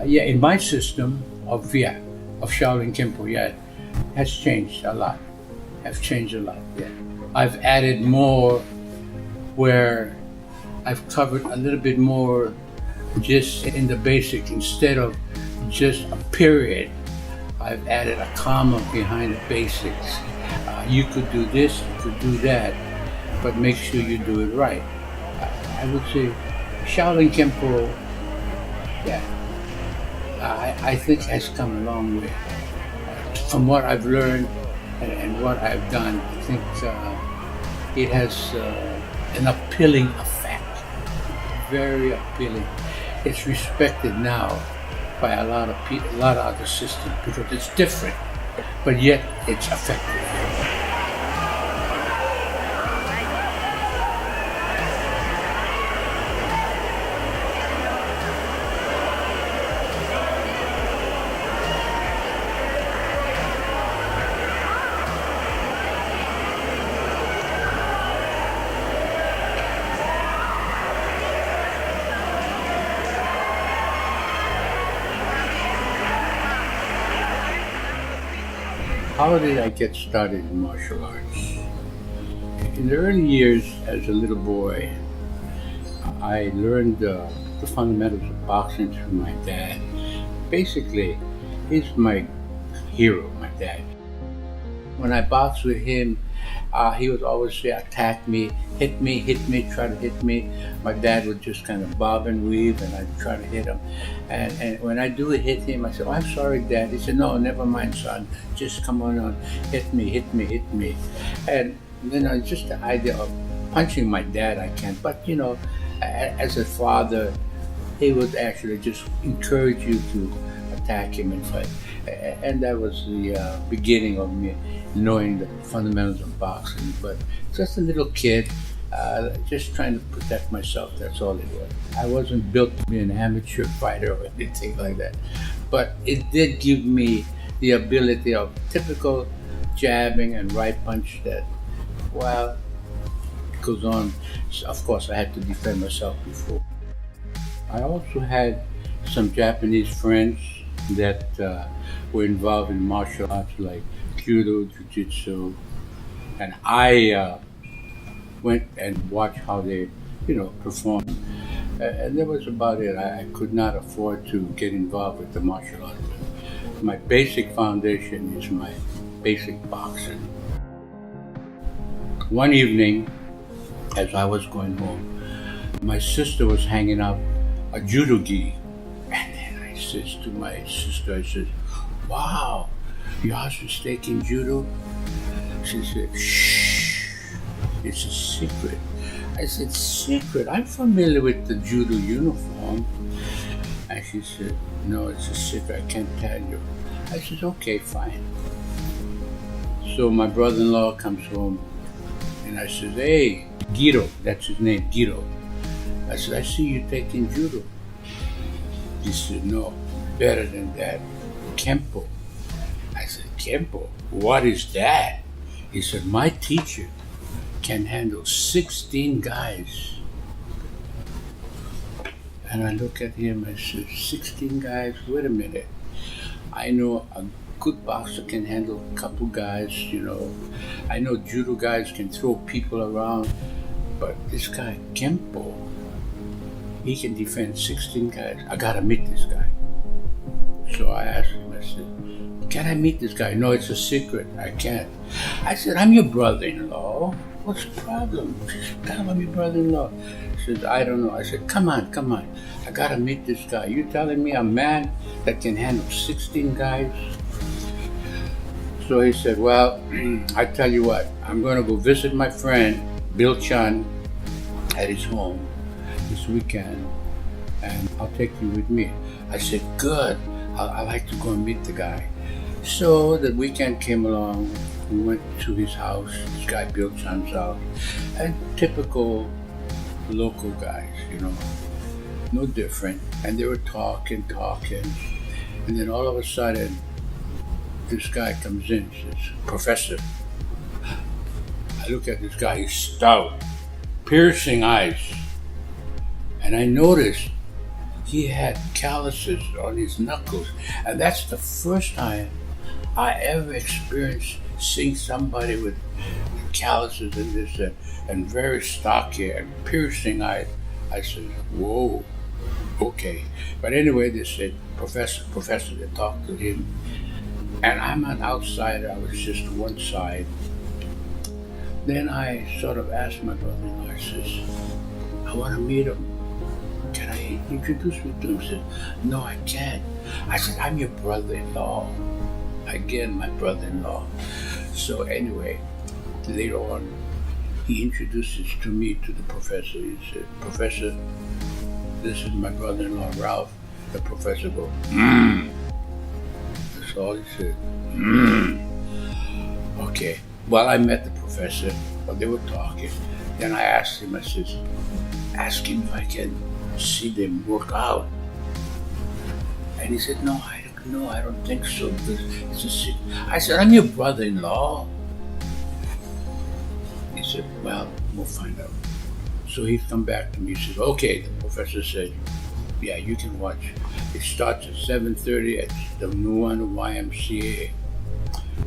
In my system of Shaolin Kenpo, has changed a lot. I've added more where I've covered a little bit more just in the basic. Instead of just a period, I've added a comma behind the basics. You could do this, you could do that, but make sure you do it right. I would say Shaolin Kenpo, I think has come a long way. From what I've learned and what I've done, I think it has an appealing effect, very appealing. It's respected now by a lot of people, a lot of other systems, because it's different, but yet it's effective. How did I get started in martial arts? In the early years, as a little boy, I learned the fundamentals of boxing through my dad. Basically, he's my hero, my dad. When I boxed with him, he would always say, attack me, try to hit me. My dad would just kind of bob and weave, and I'd try to hit him. And when I do hit him, I said, I'm sorry, Dad. He said, no, never mind, son. Just come on, hit me. And just the idea of punching my dad, I can't. But, as a father, he would actually just encourage you to attack him and fight. And that was the beginning of me knowing the fundamentals of boxing. But just a little kid, Just trying to protect myself, that's all it was. I wasn't built to be an amateur fighter or anything like that. But it did give me the ability of typical jabbing and right punch that, well, goes on. Of course, I had to defend myself before. I also had some Japanese friends that were involved in martial arts like judo, jiu-jitsu, and I went and watched how they, performed. And that was about it. I could not afford to get involved with the martial arts. My basic foundation is my basic boxing. One evening, as I was going home, my sister was hanging up a judo gi. And then I says to my sister, I said, "Wow, your husband's taking judo?" She said, "Shh, it's a secret." I said, "Secret? I'm familiar with the judo uniform." And she said, "No, it's a secret, I can't tell you." I said, "Okay, fine." So my brother-in-law comes home and I said, "Hey, Guido," that's his name, Guido. I said, "I see you taking judo." He said, "No, better than that, Kenpo." I said, "Kenpo? What is that?" He said, "My teacher can handle 16 guys." And I look at him, I said, 16 guys? Wait a minute. I know a good boxer can handle a couple guys, I know judo guys can throw people around, but this guy, Kenpo, he can defend 16 guys. I gotta meet this guy. So I asked him, I said, "Can I meet this guy?" "No, it's a secret, I can't." I said, "I'm your brother-in-law. What's the problem? Just tell him I'm your brother-in-law." He said, "I don't know." I said, Come on. I gotta meet this guy. You telling me a man that can handle 16 guys?" So he said, "Well, I tell you what, I'm gonna go visit my friend, Bill Chun, at his home this weekend, and I'll take you with me." I said, "Good. I like to go and meet the guy." So the weekend came along. We went to his house, this guy Bill Chun's house, and typical local guys, no different. And they were talking, and then all of a sudden, this guy comes in, says, "Professor." I look at this guy, he's stout, piercing eyes, and I noticed he had calluses on his knuckles, and that's the first time I ever experienced seeing somebody with calluses in this and very stocky and piercing eyes. I said, "Whoa, okay." But anyway, they said, Professor, they talked to him. And I'm an outsider, I was just one side. Then I sort of asked my brother-in-law, I says, "I want to meet him. Can I introduce me to him?" He said, "No, I can't." I said, "I'm your brother-in-law." Again, my brother-in-law. So anyway, later on, he introduces to me to the professor. He said, "Professor, this is my brother-in-law, Ralph." The professor goes, That's all he said. Okay. Well, I met the professor, but they were talking. Then I asked him, I said, "Ask him if I can see them work out." And he said, No, I don't think so. It's a secret." I said, "I'm your brother-in-law." He said, "Well, we'll find out." So he's come back to me. He said, "Okay." The professor said, "Yeah, you can watch. It starts at 7:30 at the new one YMCA."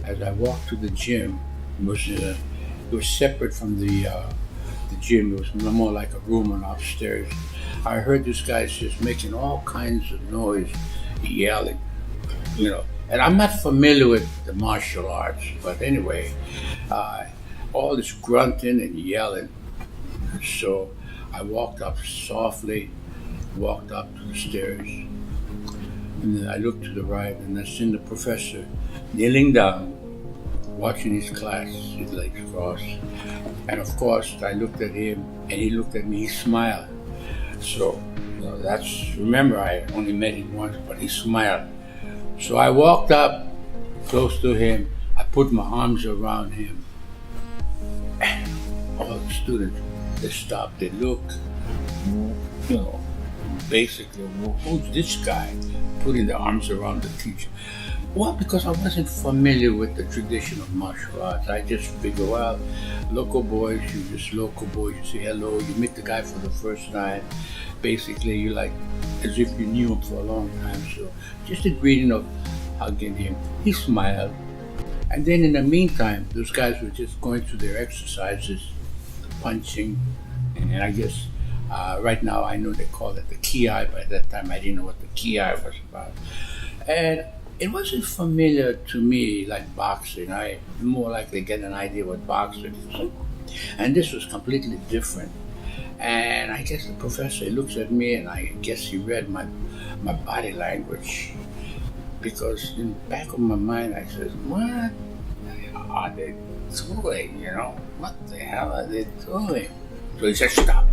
As I walked to the gym, it was separate from the gym. It was more like a room on upstairs. I heard this guy just making all kinds of noise, yelling, And I'm not familiar with the martial arts, but anyway, all this grunting and yelling. So I walked up softly, walked up to the stairs, and then I looked to the right, and I seen the professor kneeling down, watching his class, his legs crossed. And of course, I looked at him, and he looked at me, he smiled. So, remember, I only met him once, but he smiled. So I walked up close to him, I put my arms around him, and all the students They stop, they look, you know, basically, well, who's this guy putting their arms around the teacher? Well, because I wasn't familiar with the tradition of martial arts. I just figured, well, local boys, you just local boys, you say hello, you meet the guy for the first time. Basically, you like, as if you knew him for a long time. So just a greeting of hugging him. He smiled. And then in the meantime, those guys were just going through their exercises, punching, and I guess right now I know they call it the ki. By that time I didn't know what the ki was about. And it wasn't familiar to me like boxing. I more likely get an idea what boxing is. And this was completely different. And I guess the professor looks at me and I guess he read my body language. Because in the back of my mind I said, what are they doing, you know? What the hell are they doing? So he said, stop.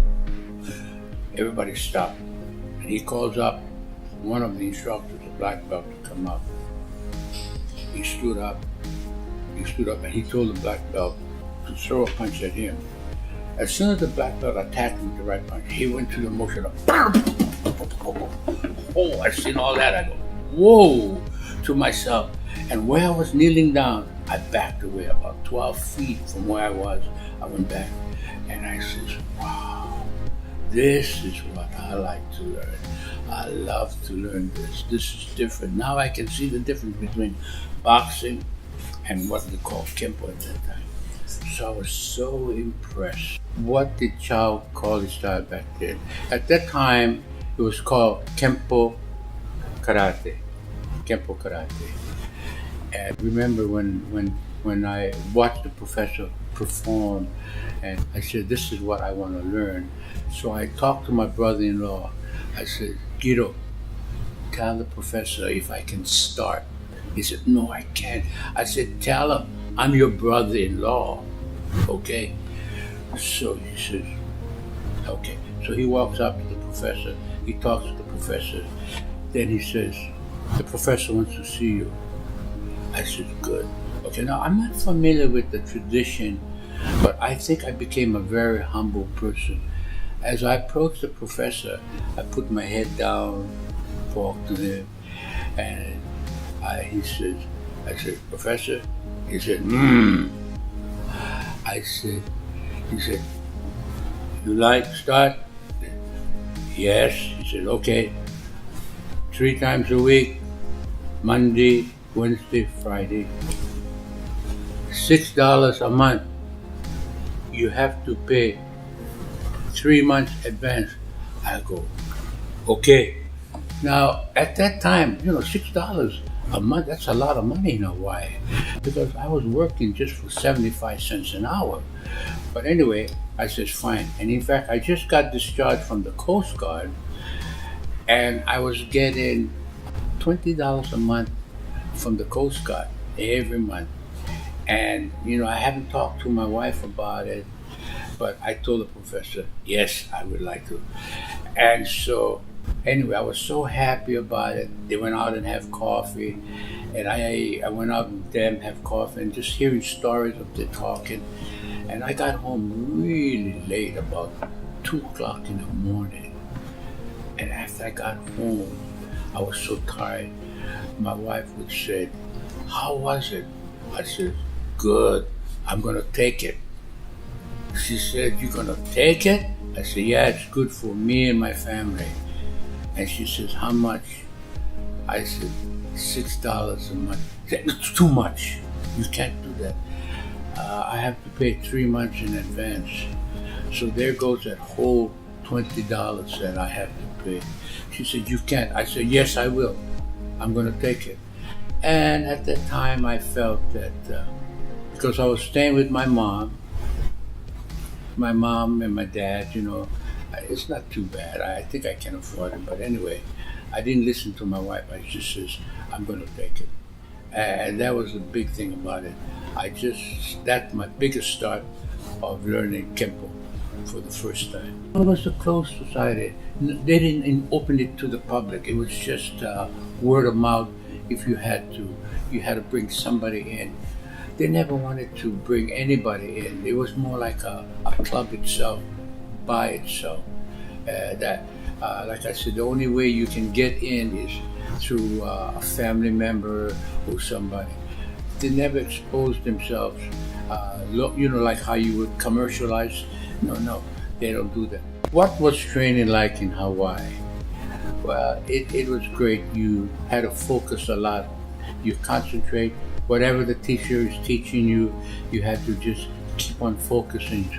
Everybody stopped. And he calls up one of the instructors, a black belt, to come up. He stood up and he told the black belt to throw a punch at him. As soon as the black belt attacked him with the right punch, he went through the motion of oh, I seen all that. I go, whoa, to myself. And where I was kneeling down, I backed away about 12 feet from where I was. I went back and I said, wow, this is what I like to learn. I love to learn this. This is different. Now I can see the difference between boxing and what we call Kenpo at that time. So I was so impressed. What did Chow call his style back then? At that time, it was called Kenpo Karate. Kenpo Karate. And remember when I watched the professor perform, and I said, this is what I want to learn. So I talked to my brother-in-law. I said, Guido, tell the professor if I can start. He said, no, I can't. I said, tell him I'm your brother-in-law, okay? So he says, okay. So he walks up to the professor. He talks to the professor. Then he says, the professor wants to see you. I said, good. Okay, now I'm not familiar with the tradition, but I think I became a very humble person. As I approached the professor, I put my head down, talked to him, and I said, Professor? He said, He said, you like start? Yes. He said, okay. 3 times a week, Monday, Wednesday, Friday. $6 a month. You have to pay 3 months advance. I go, okay. Now, at that time, $6 a month, that's a lot of money in Hawaii, because I was working just for 75 cents an hour. But anyway, I said, fine. And in fact, I just got discharged from the Coast Guard, and I was getting $20 a month from the Coast Guard every month. And, I haven't talked to my wife about it, but I told the professor, yes, I would like to. And so, anyway, I was so happy about it. They went out and have coffee, and I went out with them, have coffee, and just hearing stories of them talking. And I got home really late, about 2 o'clock in the morning. And after I got home, I was so tired. My wife would say, how was it? I said, good, I'm gonna take it. She said, you're gonna take it? I said, yeah, it's good for me and my family. And she says, how much? I said, $6 a month. She said, it's too much. You can't do that. I have to pay 3 months in advance. So there goes that whole $20 that I have to pay. She said, you can't. I said, yes, I will. I'm going to take it. And at that time, I felt that because I was staying with my mom and my dad, it's not too bad. I think I can afford it. But anyway, I didn't listen to my wife. I just says, I'm going to take it. And that was the big thing about it. That's my biggest start of learning Kenpo for the first time. It was a closed society. They didn't open it to the public. It was just word of mouth. If you had to bring somebody in. They never wanted to bring anybody in. It was more like a club itself. by itself. Like I said, the only way you can get in is through a family member or somebody. They never expose themselves, like how you would commercialize. No, they don't do that. What was training like in Hawaii? Well, it was great. You had to focus a lot. You concentrate. Whatever the teacher is teaching you, you had to just keep on focusing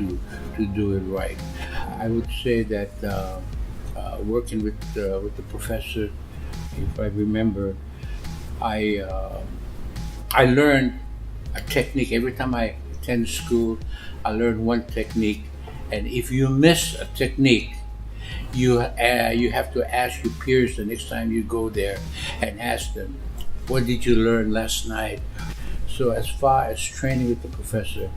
to do it right. I would say that working with the professor, if I remember, I learned a technique. Every time I attend school, I learned one technique. And if you miss a technique, you have to ask your peers the next time you go there and ask them, what did you learn last night? So as far as training with the professor,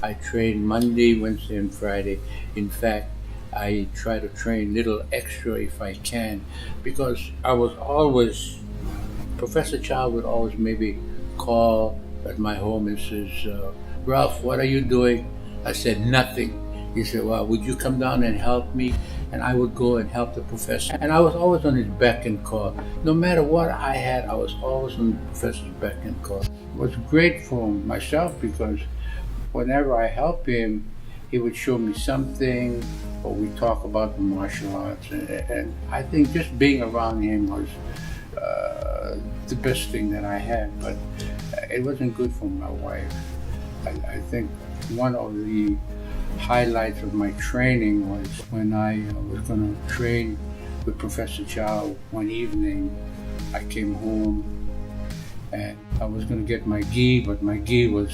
I train Monday, Wednesday, and Friday. In fact, I try to train little extra if I can, because I was always, Professor Chow would always maybe call at my home and says, Ralph, what are you doing? I said, nothing. He said, well, would you come down and help me? And I would go and help the professor. And I was always on his beck and call. No matter what I had, I was always on the professor's beck and call. It was great for myself because whenever I helped him, he would show me something, or we talk about the martial arts. And I think just being around him was the best thing that I had. But it wasn't good for my wife. I think one of the highlights of my training was when I was going to train with Professor Chow one evening. I came home and I was going to get my gi, but my gi was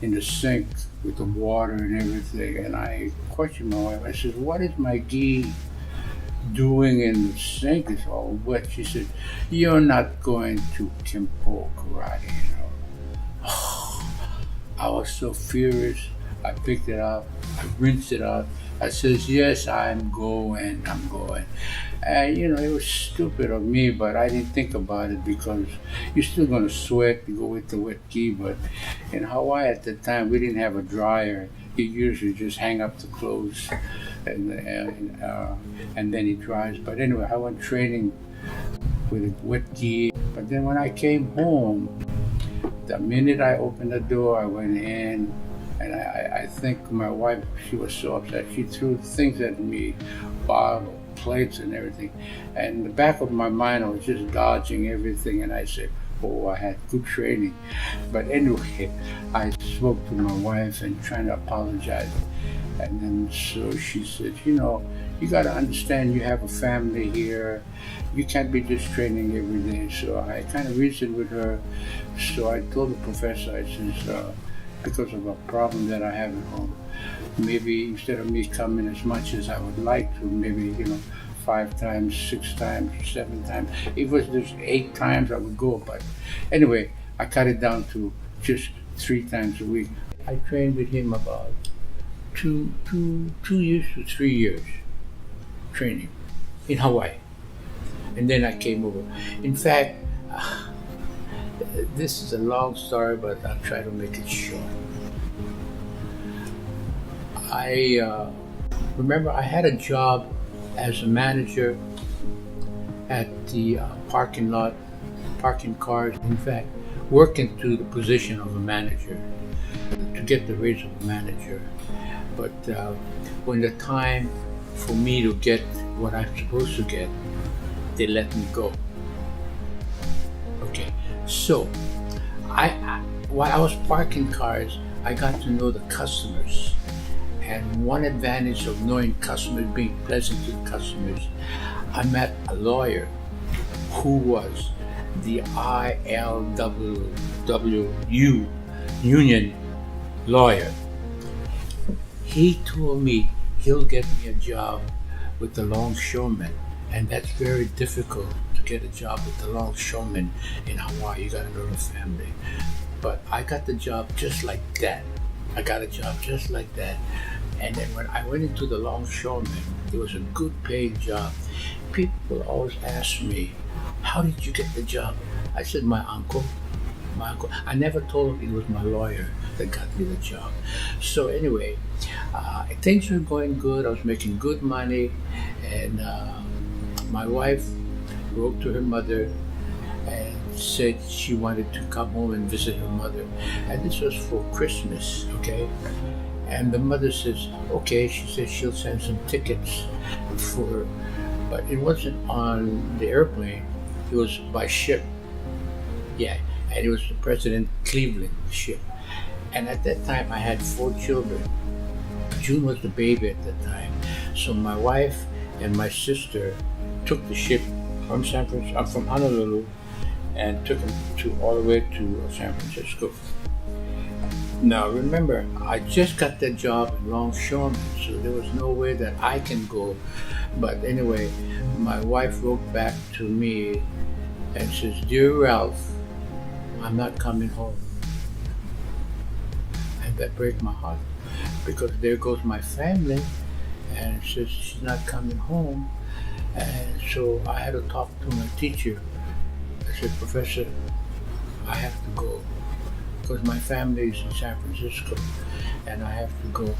in the sink with the water and everything. And I questioned my wife. I said, what is my gi doing in the sink? It's all wet. She said, you're not going to Kenpo karate, you know. I was so furious. I picked it up, I rinsed it out. I says, yes, I'm going. And it was stupid of me, but I didn't think about it because you're still gonna sweat, you go with the wet gi. But in Hawaii at the time, we didn't have a dryer. You usually just hang up the clothes and then it dries. But anyway, I went training with a wet gi. But then when I came home, the minute I opened the door, I went in. And I think my wife, she was so upset. She threw things at me, bottles, plates and everything. And in the back of my mind, I was just dodging everything. And I said, oh, I had good training. But anyway, I spoke to my wife and trying to apologize. And then so she said, you got to understand you have a family here. You can't be just training every day. So I kind of reasoned with her. So I told the professor, I said, because of a problem that I have at home, maybe instead of me coming as much as I would like to, maybe 5 times, 6 times, 7 times. If it was just 8 times, I would go. But anyway, I cut it down to just 3 times a week. I trained with him about 2 years to 3 years training in Hawaii, and then I came over. In fact, this is a long story, but I'll try to make it short. I remember I had a job as a manager at the parking lot, parking cars. In fact, working to the position of a manager, to get the raise of a manager. But when the time for me to get what I'm supposed to get, they let me go. Okay. So, while I was parking cars, I got to know the customers. And one advantage of knowing customers, being pleasant to the customers, I met a lawyer who was the ILWU union lawyer. He told me he'll get me a job with the longshoremen, and that's very difficult. Get a job with the longshoremen in Hawaii. You gotta know the family. But I got the job just like that. And then when I went into the longshoremen, it was a good paying job. People always ask me, how did you get the job? I said, my uncle. My uncle. I never told him it was my lawyer that got me the job. So anyway, things were going good. I was making good money, and my wife wrote to her mother and said she wanted to come home and visit her mother. And this was for Christmas, okay? And the mother says, okay, she says she'll send some tickets for her. But it wasn't on the airplane, it was by ship. Yeah, and it was the President Cleveland ship. And at that time, I had 4 children. June was the baby at that time. So my wife and my sister took the ship from from Honolulu and took them all the way to San Francisco. Now remember, I just got that job in Longshoreman, so there was no way that I can go. But anyway, my wife wrote back to me and says, "Dear Ralph, I'm not coming home." And that breaks my heart, because there goes my family, and it says she's not coming home. And so I had to talk to my teacher. I said, "Professor, I have to go, because my family is in San Francisco and I have to go."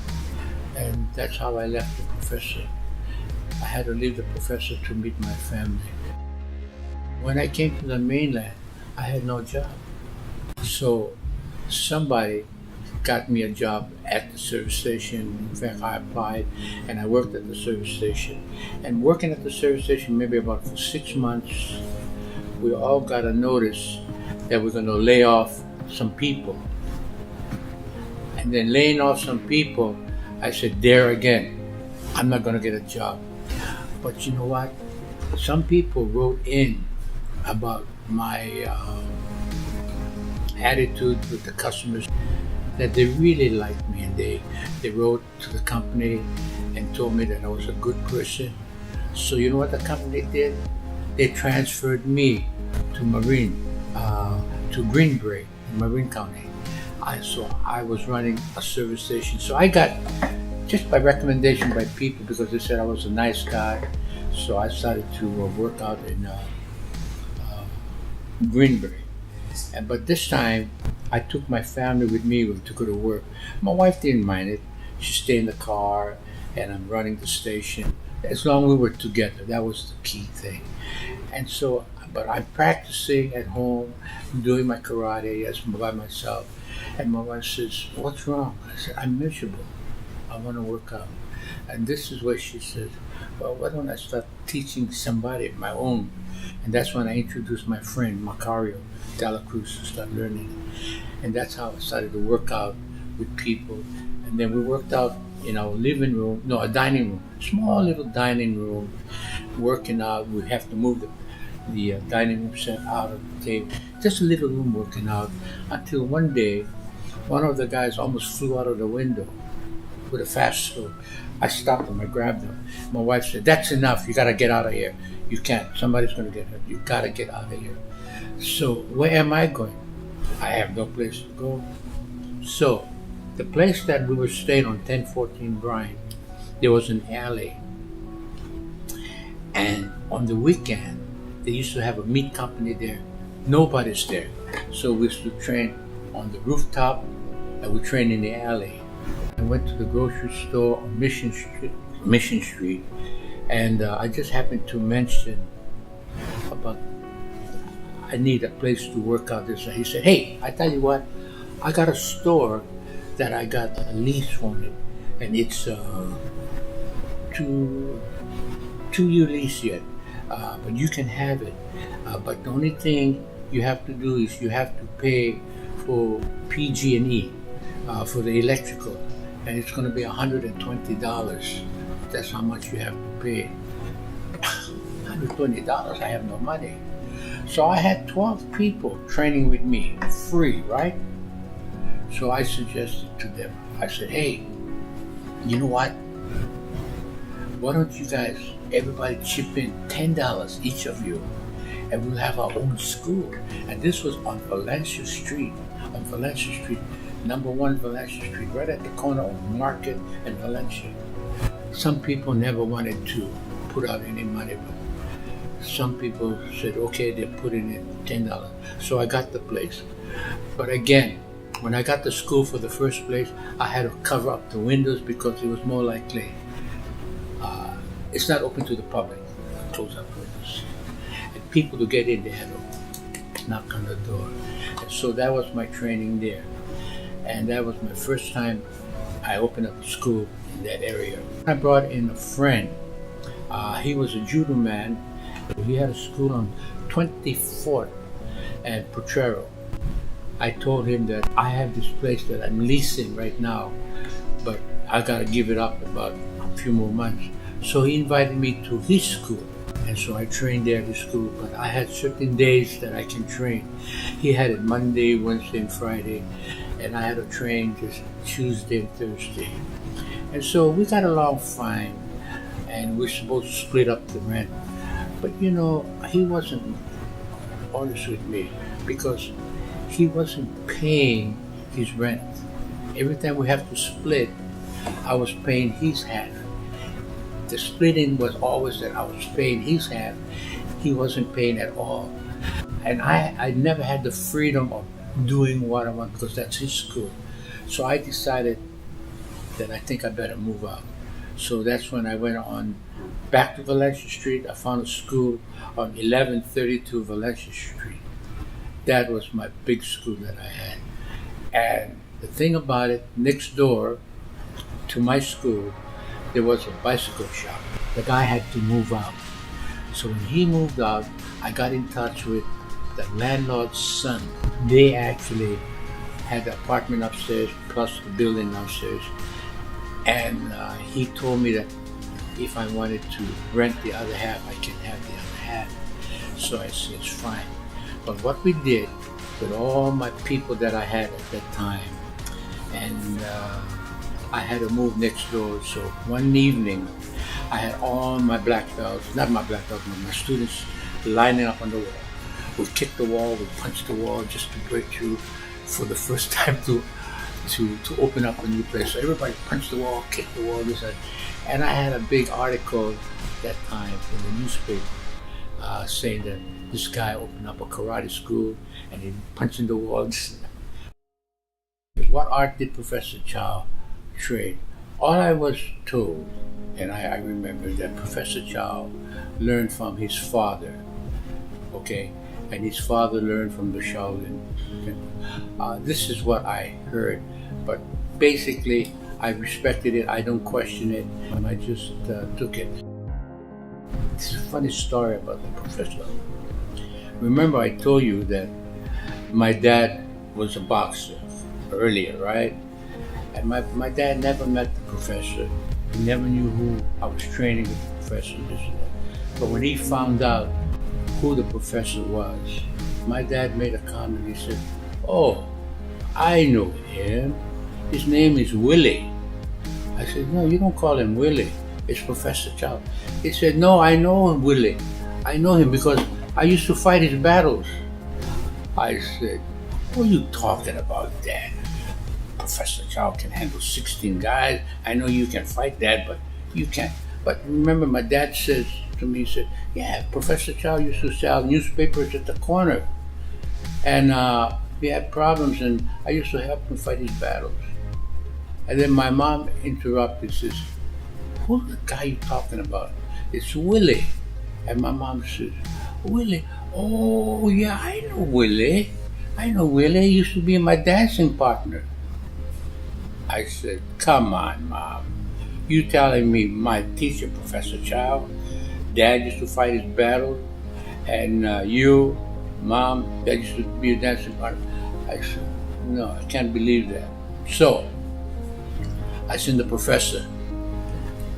And that's how I left the professor. I had to leave the professor to meet my family. When I came to the mainland, I had no job. So somebody got me a job at the service station. In fact, I applied and I worked at the service station. And working at the service station, maybe about for 6 months, we all got a notice that we're going to lay off some people. And then laying off some people, I said, there again, I'm not going to get a job. But you know what? Some people wrote in about my attitude with the customers, that they really liked me, and they wrote to the company and told me that I was a good person. So you know what the company did? They transferred me to Greenbrae, Marin County. So I was running a service station. So I got, just by recommendation by people, because they said I was a nice guy, so I started to work out in Greenbrae. But this time, I took my family with me to go to work. My wife didn't mind it. She stayed in the car, and I'm running the station. As long as we were together, that was the key thing. And so, but I'm practicing at home, doing my karate as by myself. And my wife says, "What's wrong?" I said, "I'm miserable. I want to work out." And this is where she says, "Well, why don't I start teaching somebody my own?" And that's when I introduced my friend Macario Dela Cruz to start learning. And that's how I started to work out with people. And then we worked out in our living room, no, a dining room, small little dining room, working out. We have to move the dining room set out of the table. Just a little room working out, until one day, one of the guys almost flew out of the window with a fast stroke. I stopped him, I grabbed him. My wife said, "That's enough, you gotta get out of here. You can't, somebody's gonna get hurt. You gotta get out of here." So where am I going? I have no place to go. So the place that we were staying on, 1014 Bryant, there was an alley. And on the weekend, they used to have a meat company there. Nobody's there. So we used to train on the rooftop, and we trained in the alley. I went to the grocery store on Mission Street, and I just happened to mention about I need a place to work out this. He said, "Hey, I tell you what, I got a store that I got a lease on it, and it's two-year lease yet, but you can have it. But the only thing you have to do is you have to pay for PG&E, for the electrical, and it's going to be $120. That's how much you have to pay." $120, I have no money. So I had 12 people training with me, free, right? So I suggested to them, I said, "Hey, you know what? Why don't you guys, everybody chip in $10, each of you, and we'll have our own school." And this was on Valencia Street, number 1 Valencia Street, right at the corner of Market and Valencia. Some people never wanted to put out any money, but some people said, okay, they're putting in $10. So I got the place. But again, when I got to school for the first place, I had to cover up the windows because it was more likely it's not open to the public. Close up windows. And people to get in, they had to knock on the door. And so that was my training there. And that was my first time I opened up a school in that area. I brought in a friend. He was a judo man. He had a school on 24th and Potrero. I told him that I have this place that I'm leasing right now, but I gotta give it up about a few more months. So he invited me to his school, and so I trained there at his school, but I had certain days that I can train. He had it Monday, Wednesday, and Friday, and I had to train just Tuesday and Thursday. And so we got along fine, and we're supposed to split up the rent. But you know, he wasn't honest with me because he wasn't paying his rent. Every time we have to split, I was paying his half. The splitting was always that I was paying his half, he wasn't paying at all. And I never had the freedom of doing what I want because that's his school. So I decided that I think I better move out. So that's when I went on back to Valencia Street. I found a school on 1132 Valencia Street. That was my big school that I had. And the thing about it, next door to my school, there was a bicycle shop. The guy had to move out. So when he moved out, I got in touch with the landlord's son. They actually had the apartment upstairs plus the building downstairs. And he told me that if I wanted to rent the other half, I can have the other half. So I said, it's fine. But what we did with all my people that I had at that time, and I had to move next door. So one evening, I had all my black belts, not my black belts, but my students lining up on the wall. We'd kick the wall, we'd punch the wall just to break through for the first time to open up a new place. So everybody punched the wall, kicked the wall, this and that. And I had a big article that time in the newspaper saying that this guy opened up a karate school and he punched the walls. What art did Professor Chow train? All I was told, and I remember that Professor Chow learned from his father, okay? And his father learned from the Shaolin. This is what I heard, but basically I respected it, I don't question it, and I just took it. It's a funny story about the professor. Remember I told you that my dad was a boxer earlier, right? And my dad never met the professor. He never knew who I was training with the professor, this and that. But when he found out who the professor was, my dad made a comment. He said, "Oh, I know him. His name is Willie." I said, "No, you don't call him Willie. It's Professor Chow." He said, "No, I know him, Willie. I know him because I used to fight his battles." I said, "What are you talking about, Dad? Professor Chow can handle 16 guys. I know you can fight that, but you can't." But remember, my dad says to me, he said, "Yeah, Professor Chow used to sell newspapers at the corner. And we had problems, and I used to help him fight his battles." And then my mom interrupted, says, "Who's the guy you talking about?" "It's Willie." And my mom says, "Willie? Oh, yeah, I know Willie. I know Willie. He used to be my dancing partner." I said, "Come on, Mom. You telling me my teacher, Professor Chow, Dad used to fight his battles, and you, Mom, Dad used to be a dancing partner?" I said, "No, I can't believe that." So I sent the professor,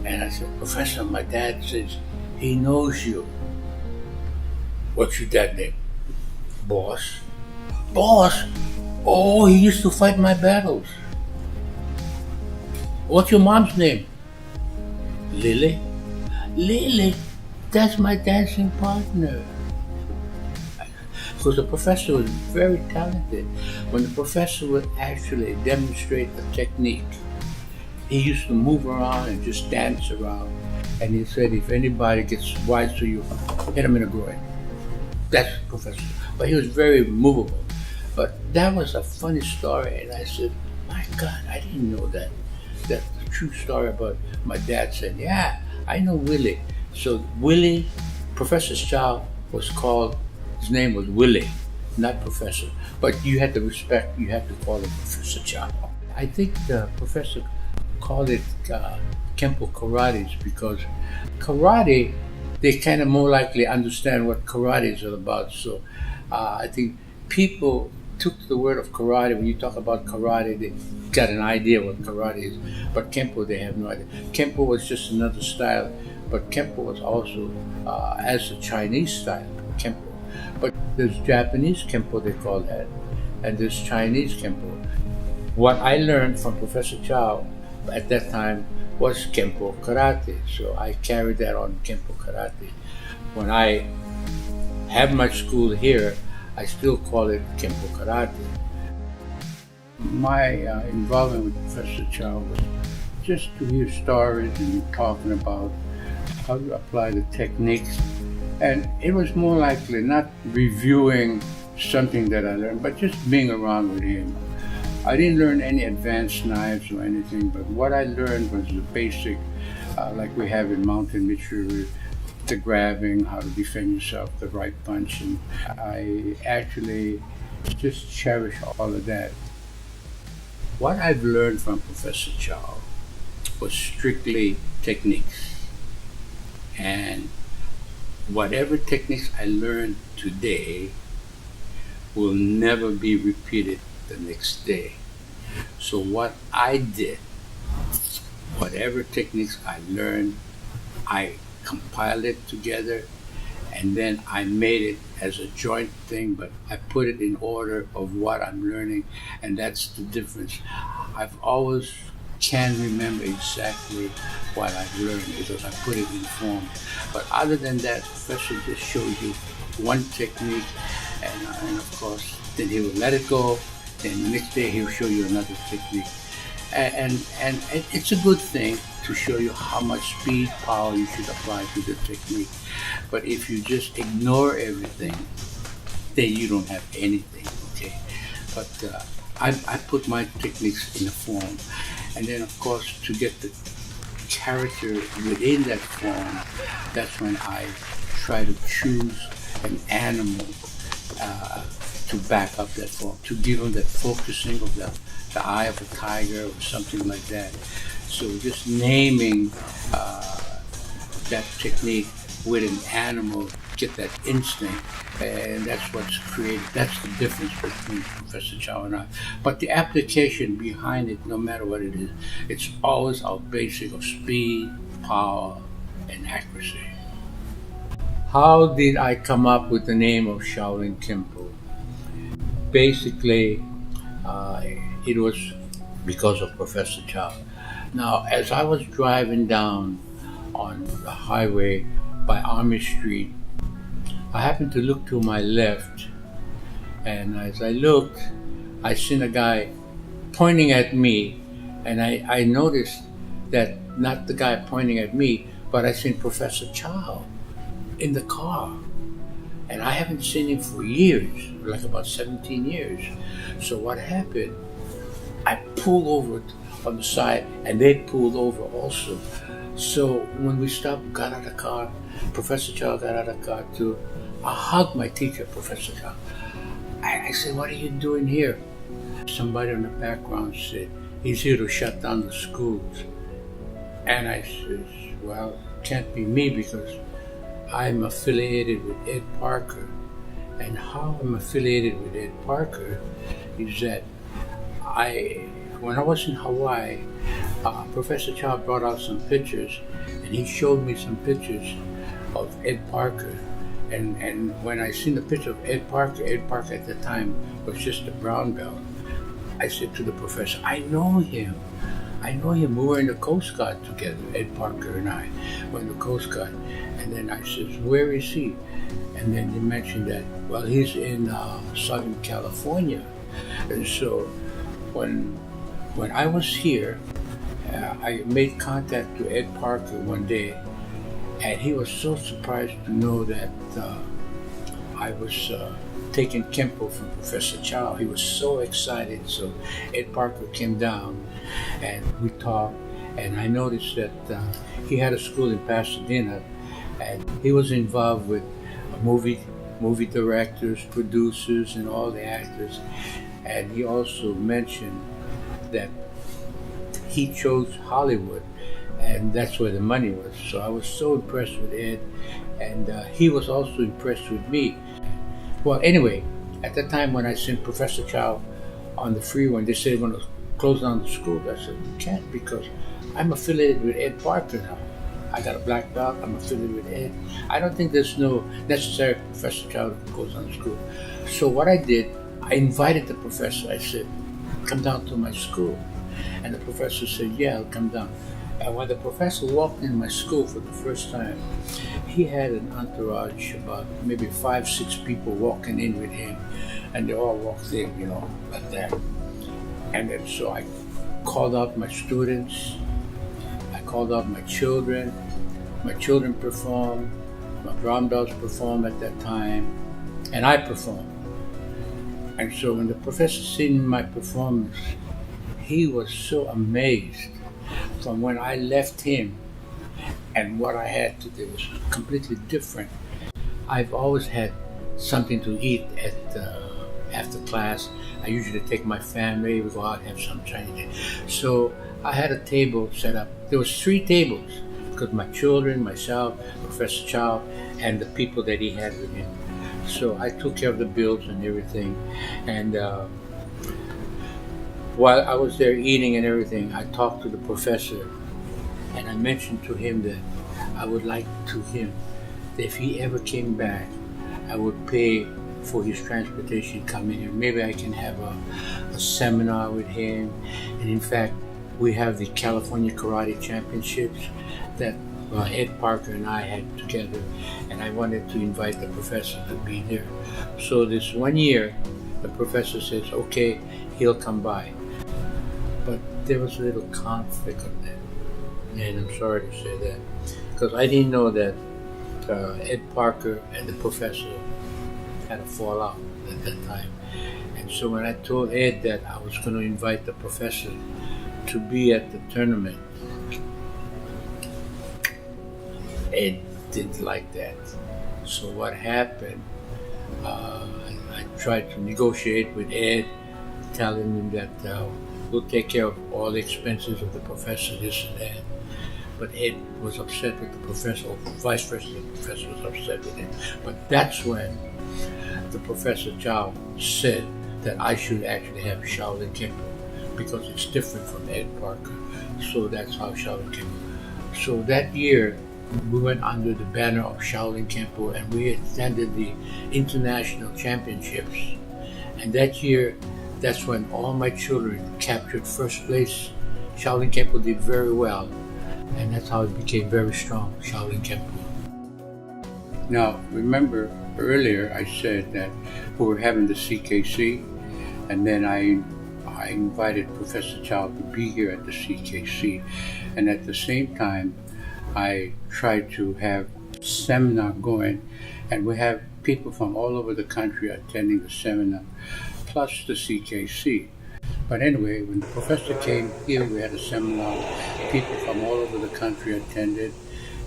and I said, "Professor, my dad says he knows you." "What's your dad's name?" "Boss." "Boss? Oh, he used to fight my battles." "What's your mom's name?" "Lily." "Lily? That's my dancing partner." Because the professor was very talented. When the professor would actually demonstrate the technique, he used to move around and just dance around. And he said, if anybody gets wise to you, hit him in the groin. That's the professor. But he was very movable. But that was a funny story, and I said, my God, I didn't know that. That's the true story about my dad said, yeah, I know Willie. So Willie, Professor Chow was called, his name was Willie, not Professor. But you had to respect, you had to call him Professor Chow. I think the professor called it Kenpo karates because karate, they kind of more likely understand what karate is all about. So I think people took the word of karate. When you talk about karate, they got an idea what karate is. But Kenpo, they have no idea. Kenpo was just another style, but Kenpo was also as a Chinese style, Kenpo. But there's Japanese Kenpo, they call that, and there's Chinese Kenpo. What I learned from Professor Chow at that time was Kenpo karate, so I carried that on Kenpo karate. When I have my school here, I still call it Kenpo karate. My involvement with Professor Chow was just to hear stories and talking about how to apply the techniques, and it was more likely not reviewing something that I learned, but just being around with him. I didn't learn any advanced knives or anything, but what I learned was the basic, like we have in mountain maturity, the grabbing, how to defend yourself, the right punch, and I actually just cherish all of that. What I've learned from Professor Chow was strictly techniques, and whatever techniques I learned today will never be repeated the next day. So what I did, whatever techniques I learned, I compiled it together, and then I made it as a joint thing, but I put it in order of what I'm learning, and that's the difference. I've always can remember exactly what I've learned because I put it in form. But other than that, Professor just shows you one technique, and of course, then he will let it go. Then the next day he'll show you another technique, and it's a good thing to show you how much speed, power you should apply to the technique. But if you just ignore everything, then you don't have anything. Okay, but I put my techniques in a form, and then of course to get the character within that form, that's when I try to choose an animal to back up that form, to give them that focusing of the eye of a tiger or something like that. So just naming that technique with an animal, get that instinct, and that's what's created. That's the difference between Professor Chow and I. But the application behind it, no matter what it is, it's always our basic of speed, power, and accuracy. How did I come up with the name of Shaolin Kenpo? Basically, it was because of Professor Chow. Now, as I was driving down on the highway by Army Street, I happened to look to my left, and as I looked, I seen a guy pointing at me, and I noticed that not the guy pointing at me, but I seen Professor Chow in the car. And I haven't seen him for years, like about 17 years. So what happened, I pulled over on the side, and they pulled over also. So when we stopped, got out of the car, Professor Chow got out of the car too. I hugged my teacher, Professor Chow. I said, what are you doing here? Somebody in the background said, he's here to shut down the schools. And I said, well, it can't be me because I'm affiliated with Ed Parker. And how I'm affiliated with Ed Parker is that when I was in Hawaii, Professor Chow brought out some pictures, and he showed me some pictures of Ed Parker. And when I seen the picture of Ed Parker at the time was just a brown belt, I said to the professor, I know him. We were in the Coast Guard together, Ed Parker and I were in the Coast Guard. And then I said, where is he? And then he mentioned that, well, he's in Southern California. And so when I was here, I made contact to Ed Parker one day, and he was so surprised to know that I was taking Kenpo from Professor Chow. He was so excited. So Ed Parker came down and we talked. And I noticed that he had a school in Pasadena, and he was involved with movie directors, producers, and all the actors. And he also mentioned that he chose Hollywood, and that's where the money was. So I was so impressed with Ed, and he was also impressed with me. Well, anyway, at the time when I sent Professor Chow on the freeway, they said they're going to close down the school. I said, you can't, because I'm affiliated with Ed Parker now. I got a black belt, I'm affiliated with Ed. I don't think there's no necessary Professor Chow that goes on the school. So what I did, I invited the professor. I said, come down to my school. And the professor said, yeah, I'll come down. And when the professor walked in my school for the first time, he had an entourage, about maybe 5-6 people walking in with him. And they all walked in, like that. And then so I called out my students, I called out my children. My children performed, my brown belts performed at that time, and I performed. And so when the professor seen my performance, he was so amazed. From when I left him and what I had to do was completely different. I've always had something to eat at after class. I usually take my family, we go out and have some Chinese. So I had a table set up. There was 3 tables, because my children, myself, Professor Chow, and the people that he had with him. So I took care of the bills and everything. And while I was there eating and everything, I talked to the professor, and I mentioned to him that I would like to him that if he ever came back, I would pay for his transportation coming here. Maybe I can have a seminar with him. And in fact, we have the California Karate Championships that Ed Parker and I had together, and I wanted to invite the professor to be there. So this one year, the professor says, okay, he'll come by. But there was a little conflict on that, and I'm sorry to say that, because I didn't know that Ed Parker and the professor had a fallout at that time. And so when I told Ed that I was going to invite the professor to be at the tournament, Ed didn't like that. So what happened, I tried to negotiate with Ed, telling him that we'll take care of all the expenses of the professor, this and that. But Ed was upset with the professor, or vice versa, the professor was upset with him. But that's when the Professor Chow said that I should actually have Shaolin Kenpo, because it's different from Ed Parker. So that's how Shaolin Kenpo. So that year, we went under the banner of Shaolin Kenpo, and we attended the international championships. And that year, that's when all my children captured first place. Shaolin Kenpo did very well, and that's how it became very strong, Shaolin Kenpo. Now, remember earlier I said that we were having the CKC, and then I invited Professor Chow to be here at the CKC, and at the same time I tried to have a seminar going, and we have people from all over the country attending the seminar, plus the CKC. But anyway, when the professor came here, we had a seminar. People from all over the country attended,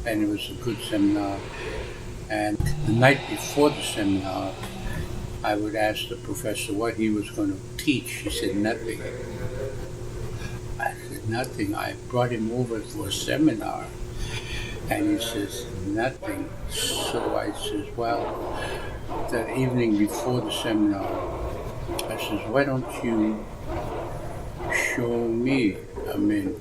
and it was a good seminar. And the night before the seminar, I would ask the professor what he was going to teach. He said nothing. I said nothing. I brought him over for a seminar, and he says nothing. So I says, well, that evening before the seminar, I says, why don't you show me? I mean,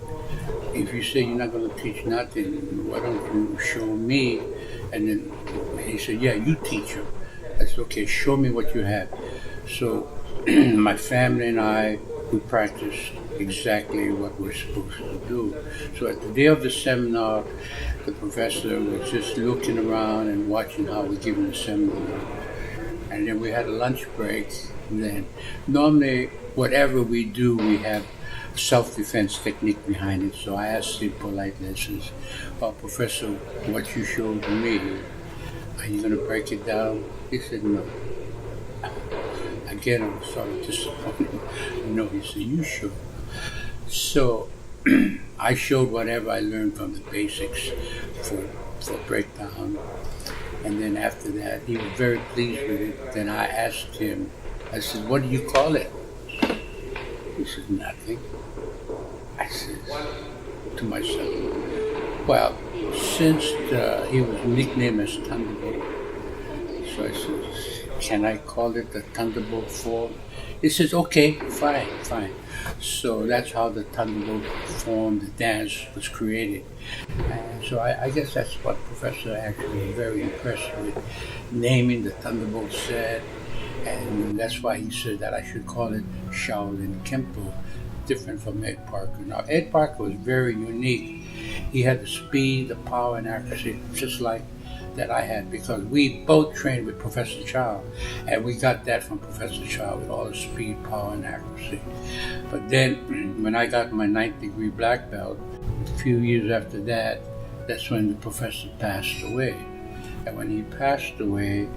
if you say you're not going to teach nothing, why don't you show me? And then he said, yeah, you teach him. I said, okay, show me what you have. So my family and I, we practiced exactly what we're supposed to do. So at the day of the seminar, the professor was just looking around and watching how we're giving the seminar. And then we had a lunch break. And then normally, whatever we do, we have self-defense technique behind it. So I asked him politely, I says, well, Professor, what you showed me, are you going to break it down? He said, no. again, I was sort of disappointed. No, he said, you should. So I showed whatever I learned from the basics for breakdown. And then after that, he was very pleased with it. Then I asked him, I said, what do you call it? He said, nothing. I said to myself, well, since he was nicknamed as Thunderbolt, so I said, can I call it the Thunderbolt form? He says, okay, fine. So that's how the Thunderbolt form, the dance, was created. And so I guess that's what Professor actually was very impressed with, naming the Thunderbolt set. And that's why he said that I should call it Shaolin Kenpo, different from Ed Parker. Now, Ed Parker was very unique. He had the speed, the power, and accuracy, just like that I had, because we both trained with Professor Chow, and we got that from Professor Chow with all the speed, power, and accuracy. But then, when I got my 9th degree black belt, a few years after that, that's when the professor passed away. And when he passed away,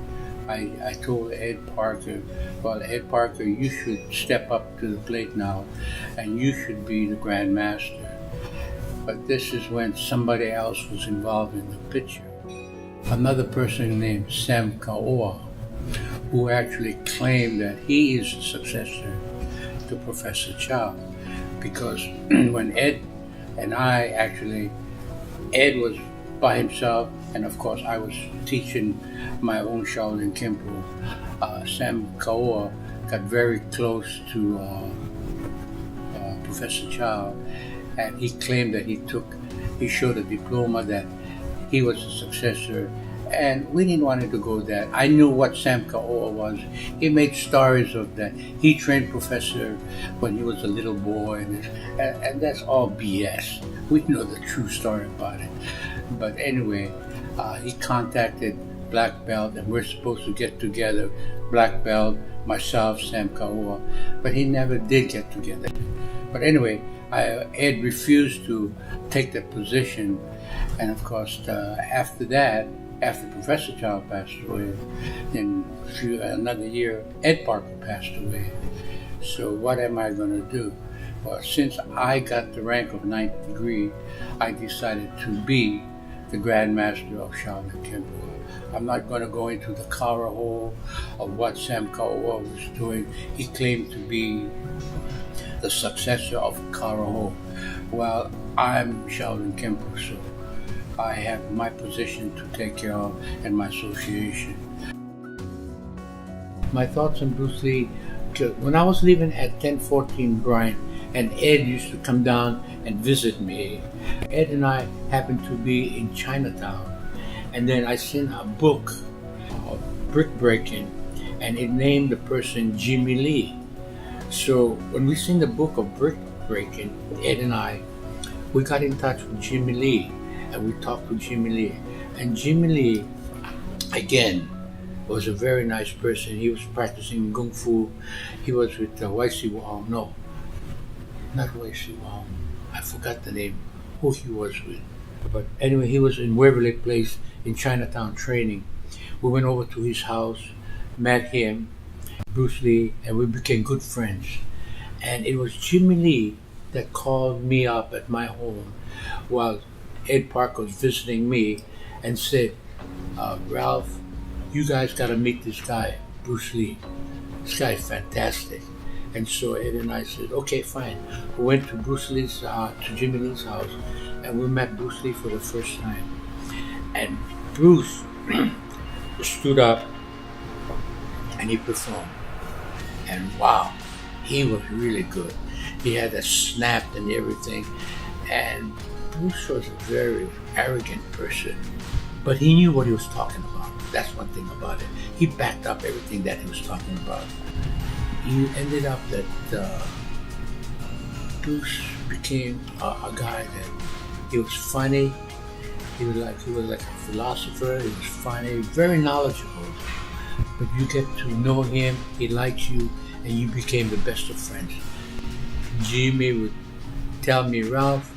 I told Ed Parker, well, Ed Parker, you should step up to the plate now, and you should be the Grand Master. But this is when somebody else was involved in the picture. Another person named Sam Kaoa, who actually claimed that he is the successor to Professor Chow. Because when Ed and I Ed was by himself, and of course I was teaching my own Shaolin Kenpo. Sam Kaoa got very close to Professor Chow, and he claimed that he showed a diploma that he was the successor, and we didn't want him to go that. I knew what Sam Kaoa was. He made stories of that. He trained Professor when he was a little boy, and that's all BS. We know the true story about it. But anyway, he contacted Black Belt, and we're supposed to get together, Black Belt, myself, Sam Kaoa, but he never did get together. But anyway, Ed refused to take that position, and of course, after that, after Professor Chow passed away, then another year, Ed Parker passed away. So what am I going to do? Well, since I got the rank of 9th degree, I decided to be the Grand Master of Shaolin Kenpo. I'm not going to go into the Kara hole of what Sam Kaoa was doing. He claimed to be the successor of Kara hole. Well, I'm Shaolin Kenpo, so I have my position to take care of and my association. My thoughts on Bruce Lee, when I was living at 1014 Bryant, and Ed used to come down and visit me. Ed and I happened to be in Chinatown, and then I seen a book of brick breaking, and it named the person Jimmy Lee. So when we seen the book of brick breaking, Ed and I, we got in touch with Jimmy Lee, and we talked to Jimmy Lee. And Jimmy Lee, again, was a very nice person. He was practicing Kung Fu. He was with Y.C. Wong. No, not Y.C. Wong. I forgot the name, who he was with. But anyway, he was in Waverly Place in Chinatown training. We went over to his house, met him, Bruce Lee, and we became good friends. And it was Jimmy Lee that called me up at my home while Ed Parker was visiting me and said, Ralph, you guys got to meet this guy, Bruce Lee. This guy is fantastic. And so Ed and I said, okay, fine. We went to to Jimmy Lee's house, and we met Bruce Lee for the first time. And Bruce stood up and he performed. And wow, he was really good. He had a snap and everything. And Bruce was a very arrogant person, but he knew what he was talking about. That's one thing about it. He backed up everything that he was talking about. He ended up that Bruce became a guy that he was funny. He was like a philosopher. He was funny, very knowledgeable. But you get to know him. He likes you, and you became the best of friends. Jimmy would tell me, Ralph,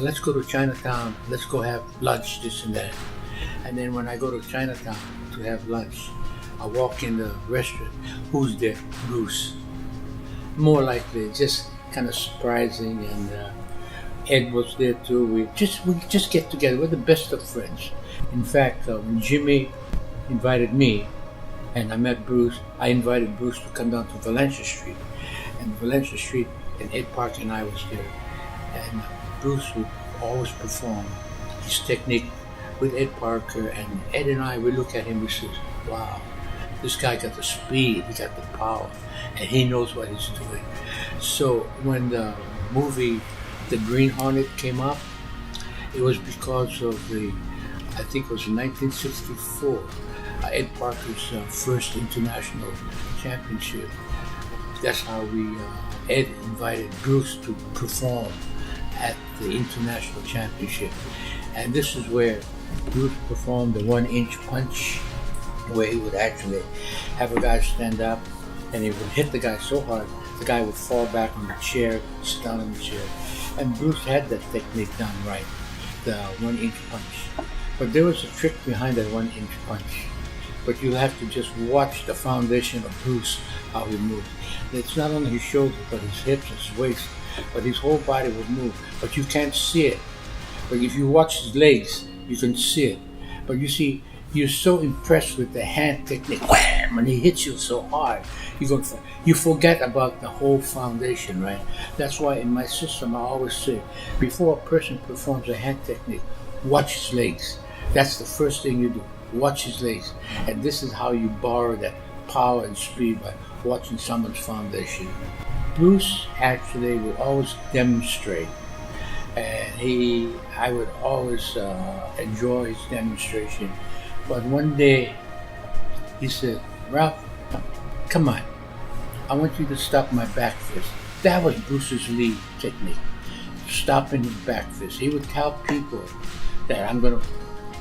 let's go to Chinatown. Let's go have lunch, this and that. And then when I go to Chinatown to have lunch, I walk in the restaurant. Who's there? Bruce. More likely, just kind of surprising. And Ed was there too. We just get together. We're the best of friends. In fact, when Jimmy invited me, and I met Bruce, I invited Bruce to come down to Valencia Street. And Valencia Street, and Ed Parker and I was there. And Bruce would always perform his technique with Ed Parker, and Ed and I, we look at him, we say, wow, this guy got the speed, he got the power, and he knows what he's doing. So when the movie The Green Hornet came up, it was because of I think it was in 1964, Ed Parker's first international championship. That's how Ed invited Bruce to perform at the international championship. And this is where Bruce performed the 1-inch punch, where he would actually have a guy stand up and he would hit the guy so hard, the guy would fall back on the chair, sit down on the chair. And Bruce had that technique done right, the 1-inch punch. But there was a trick behind that 1-inch punch. But you have to just watch the foundation of Bruce, how he moves. It's not only his shoulders, but his hips, his waist, but his whole body would move. But you can't see it. But if you watch his legs, you can see it. But you see, you're so impressed with the hand technique. Wham! When he hits you so hard, you forget about the whole foundation, right? That's why in my system I always say, before a person performs a hand technique, watch his legs. That's the first thing you do. Watch his legs. And this is how you borrow that power and speed, by watching someone's foundation. Bruce actually would always demonstrate, and I would always enjoy his demonstration. But one day he said, Ralph, come on, I want you to stop my back fist. That was Bruce's lead technique, stopping his back fist. He would tell people that I'm going to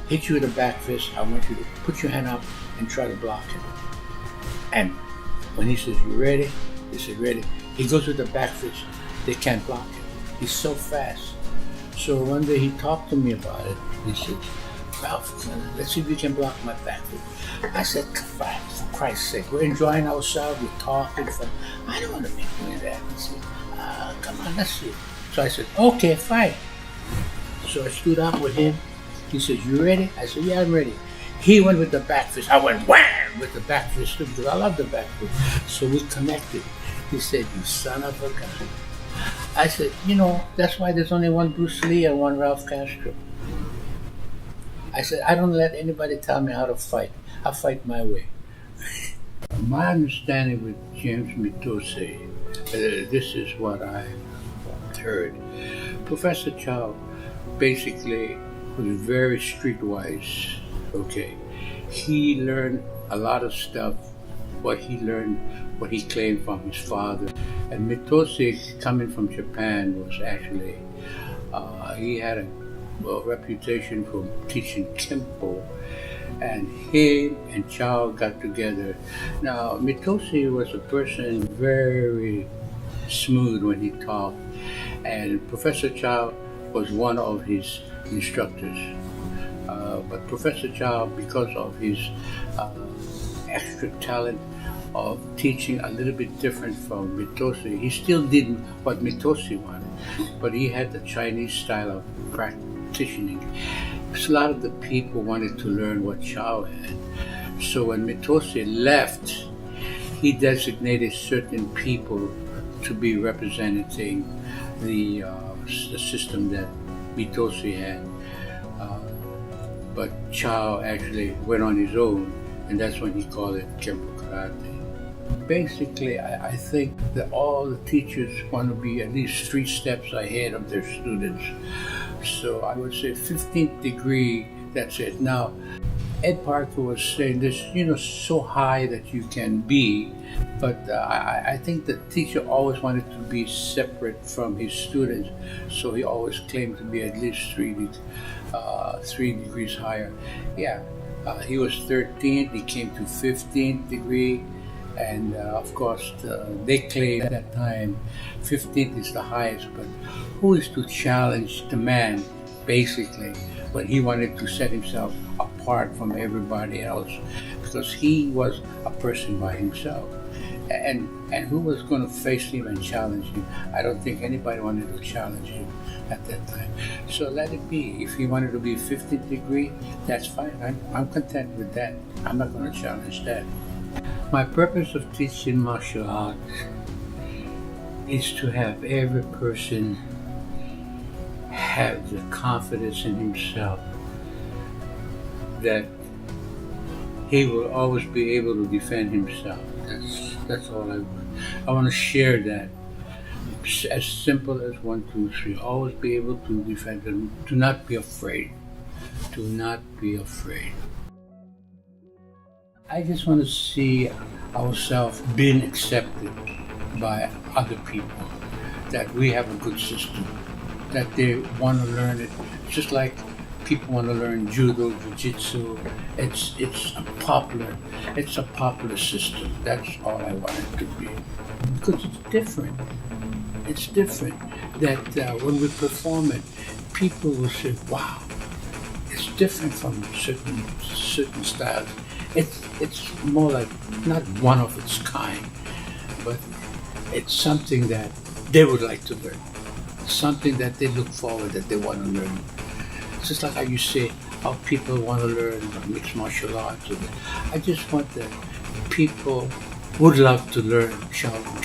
hit you with a back fist, I want you to put your hand up and try to block him. And when he says, you ready? They say, ready. He goes with the back fist. They can't block him. He's so fast. So one day he talked to me about it. He said, Ralph, let's see if you can block my back fist. I said, come on, for Christ's sake. We're enjoying ourselves. We're talking. I don't want to be doing that. He said, come on, let's see. So I said, okay, fine. So I stood up with him. He says, you ready? I said, yeah, I'm ready. He went with the back fist. I went wham with the back fist too, because I love the back fist. So we connected. He said, you son of a gun. I said, that's why there's only one Bruce Lee and one Ralph Castro. I said, I don't let anybody tell me how to fight. I fight my way. My understanding with James Mitose, this is what I heard. Professor Chow basically was very streetwise. Okay, he learned a lot of stuff. What he claimed from his father. And Mitose, coming from Japan, was actually he had a reputation for teaching Kenpo, and he and Chow got together. Now, Mitose was a person very smooth when he talked, and Professor Chow was one of his instructors. But Professor Chow, because of his extra talent of teaching a little bit different from Mitose, he still did what Mitose wanted, but he had the Chinese style of practicing. So a lot of the people wanted to learn what Chow had. So when Mitose left, he designated certain people to be representing the system that Mitose had. But Chow actually went on his own, and that's when he called it Kenpo Karate. Basically, I think that all the teachers want to be at least 3 steps ahead of their students. So I would say 15th degree, that's it. Now, Ed Parker was saying this, so high that you can be, but I think the teacher always wanted to be separate from his students, so he always claimed to be at least 3 degrees higher. Yeah, he was 13th, he came to 15th degree, and of course they claimed at that time 15th is the highest, but who is to challenge the man, basically, when he wanted to set himself apart from everybody else? because he was a person by himself. And who was going to face him and challenge him? I don't think anybody wanted to challenge him at that time. So let it be. If he wanted to be 50th degree, that's fine. I'm content with that. I'm not going to challenge that. My purpose of teaching martial arts is to have every person have the confidence in himself that he will always be able to defend himself. That's all I want. I want to share that. As simple as 1, 2, 3. Always be able to defend them. Do not be afraid. Do not be afraid. I just want to see ourselves being accepted by other people. That we have a good system. That they want to learn it. Just like people want to learn judo, jiu-jitsu. It's a popular system. That's all I want it to be. Because it's different. It's different. That when we perform it, people will say, "Wow, it's different from certain styles." It's more like not one of its kind, but it's something that they would like to learn. Something that they look forward, that they want to learn. It's just like how you say how people want to learn mixed martial arts. I just want that people would love to learn Shaolin.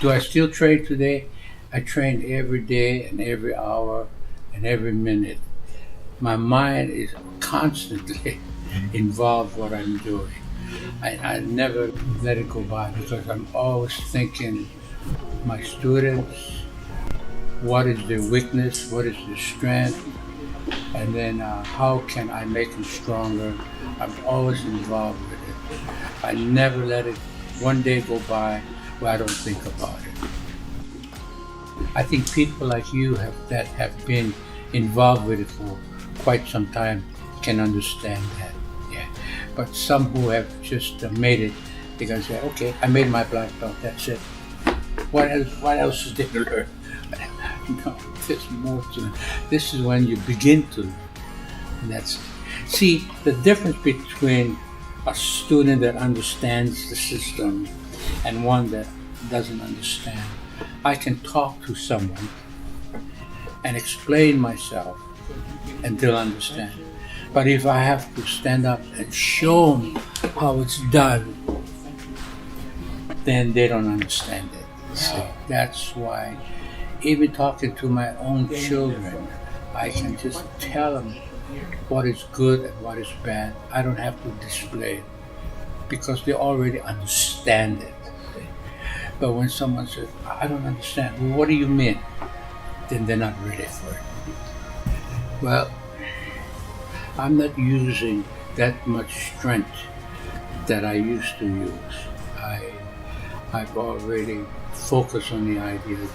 Do I still train today? I train every day and every hour and every minute. My mind is constantly involved in what I'm doing. I never let it go by because I'm always thinking my students, what is their weakness, what is their strength, and then how can I make them stronger. I'm always involved with it. I never let it one day go by where I don't think about it. I think people like you that have been involved with it for quite some time can understand that. Yeah. But some who have just made it, they can say, okay, I made my black belt, that's it. What else is there to learn? No, there's more to learn. This is when you begin to learn. And that's it. See, the difference between a student that understands the system and one that doesn't understand. I can talk to someone and explain myself and they'll understand. But if I have to stand up and show them how it's done, then they don't understand it. See, that's why even talking to my own children, I can just tell them what is good and what is bad. I don't have to display it because they already understand it. But when someone says, I don't understand, well, what do you mean? Then they're not ready for it. Well, I'm not using that much strength that I used to use. I've already focused on the idea that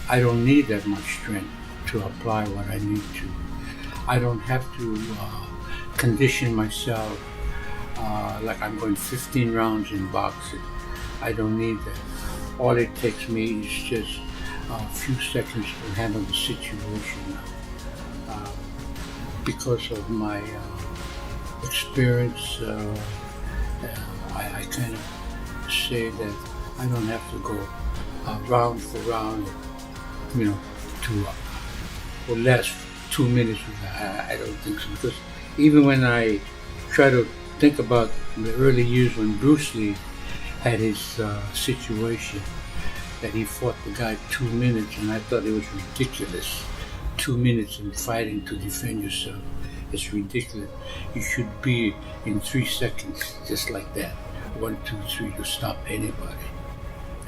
I don't need that much strength to apply what I need to. I don't have to condition myself like I'm going 15 rounds in boxing. I don't need that. All it takes me is just a few seconds to handle the situation. Because of my experience, I kind of say that I don't have to go round for round, to or less 2 minutes. I don't think so. Because even when I try to think about the early years when Bruce Lee had his situation that he fought the guy 2 minutes, and I thought it was ridiculous. 2 minutes in fighting to defend yourself. It's ridiculous. You should be in 3 seconds, just like that. 1, 2, 3 to stop anybody.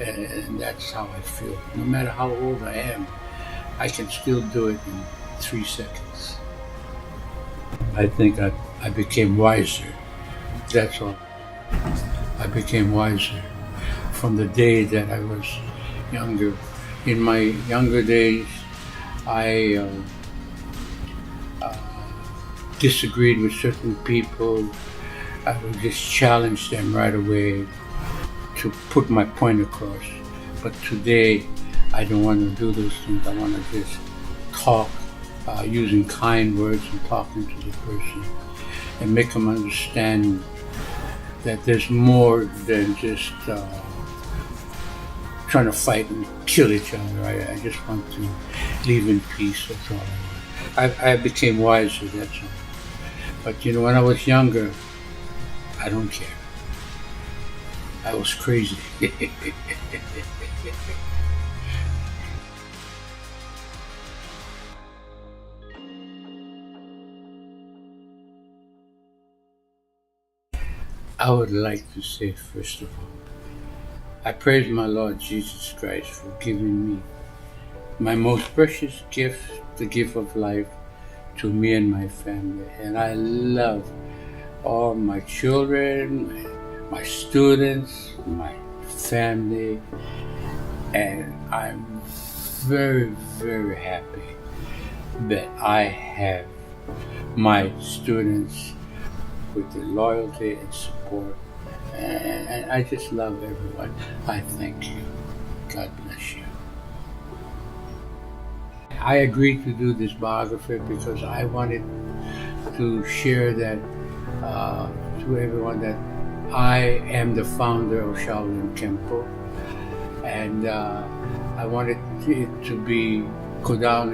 And that's how I feel. No matter how old I am, I can still do it in 3 seconds. I think I became wiser. That's all. I became wiser from the day that I was younger. In my younger days, I disagreed with certain people. I would just challenge them right away to put my point across. But today, I don't want to do those things. I want to just talk using kind words and talking to the person and make them understand that there's more than just trying to fight and kill each other. I just want to live in peace. That's all I want. I became wiser, that's all. But you know, when I was younger, I don't care. I was crazy. I would like to say, first of all, I praise my Lord Jesus Christ for giving me my most precious gift, the gift of life, to me and my family. And I love all my children, my students, my family, and I'm very, very happy that I have my students with the loyalty and support, and I just love everyone. I thank you. God bless you. I agreed to do this biography because I wanted to share that to everyone that I am the founder of Shaolin Kenpo, and I wanted it to go down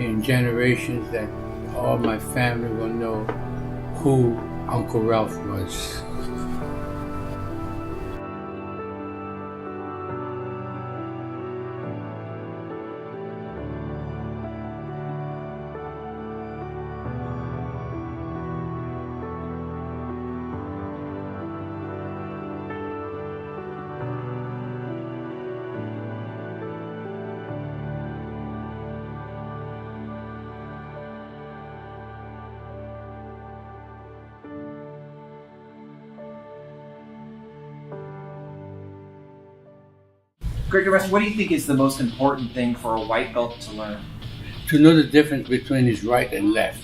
in generations, that all my family will know who Uncle Ralph was. Gregory, what do you think is the most important thing for a white belt to learn? To know the difference between his right and left.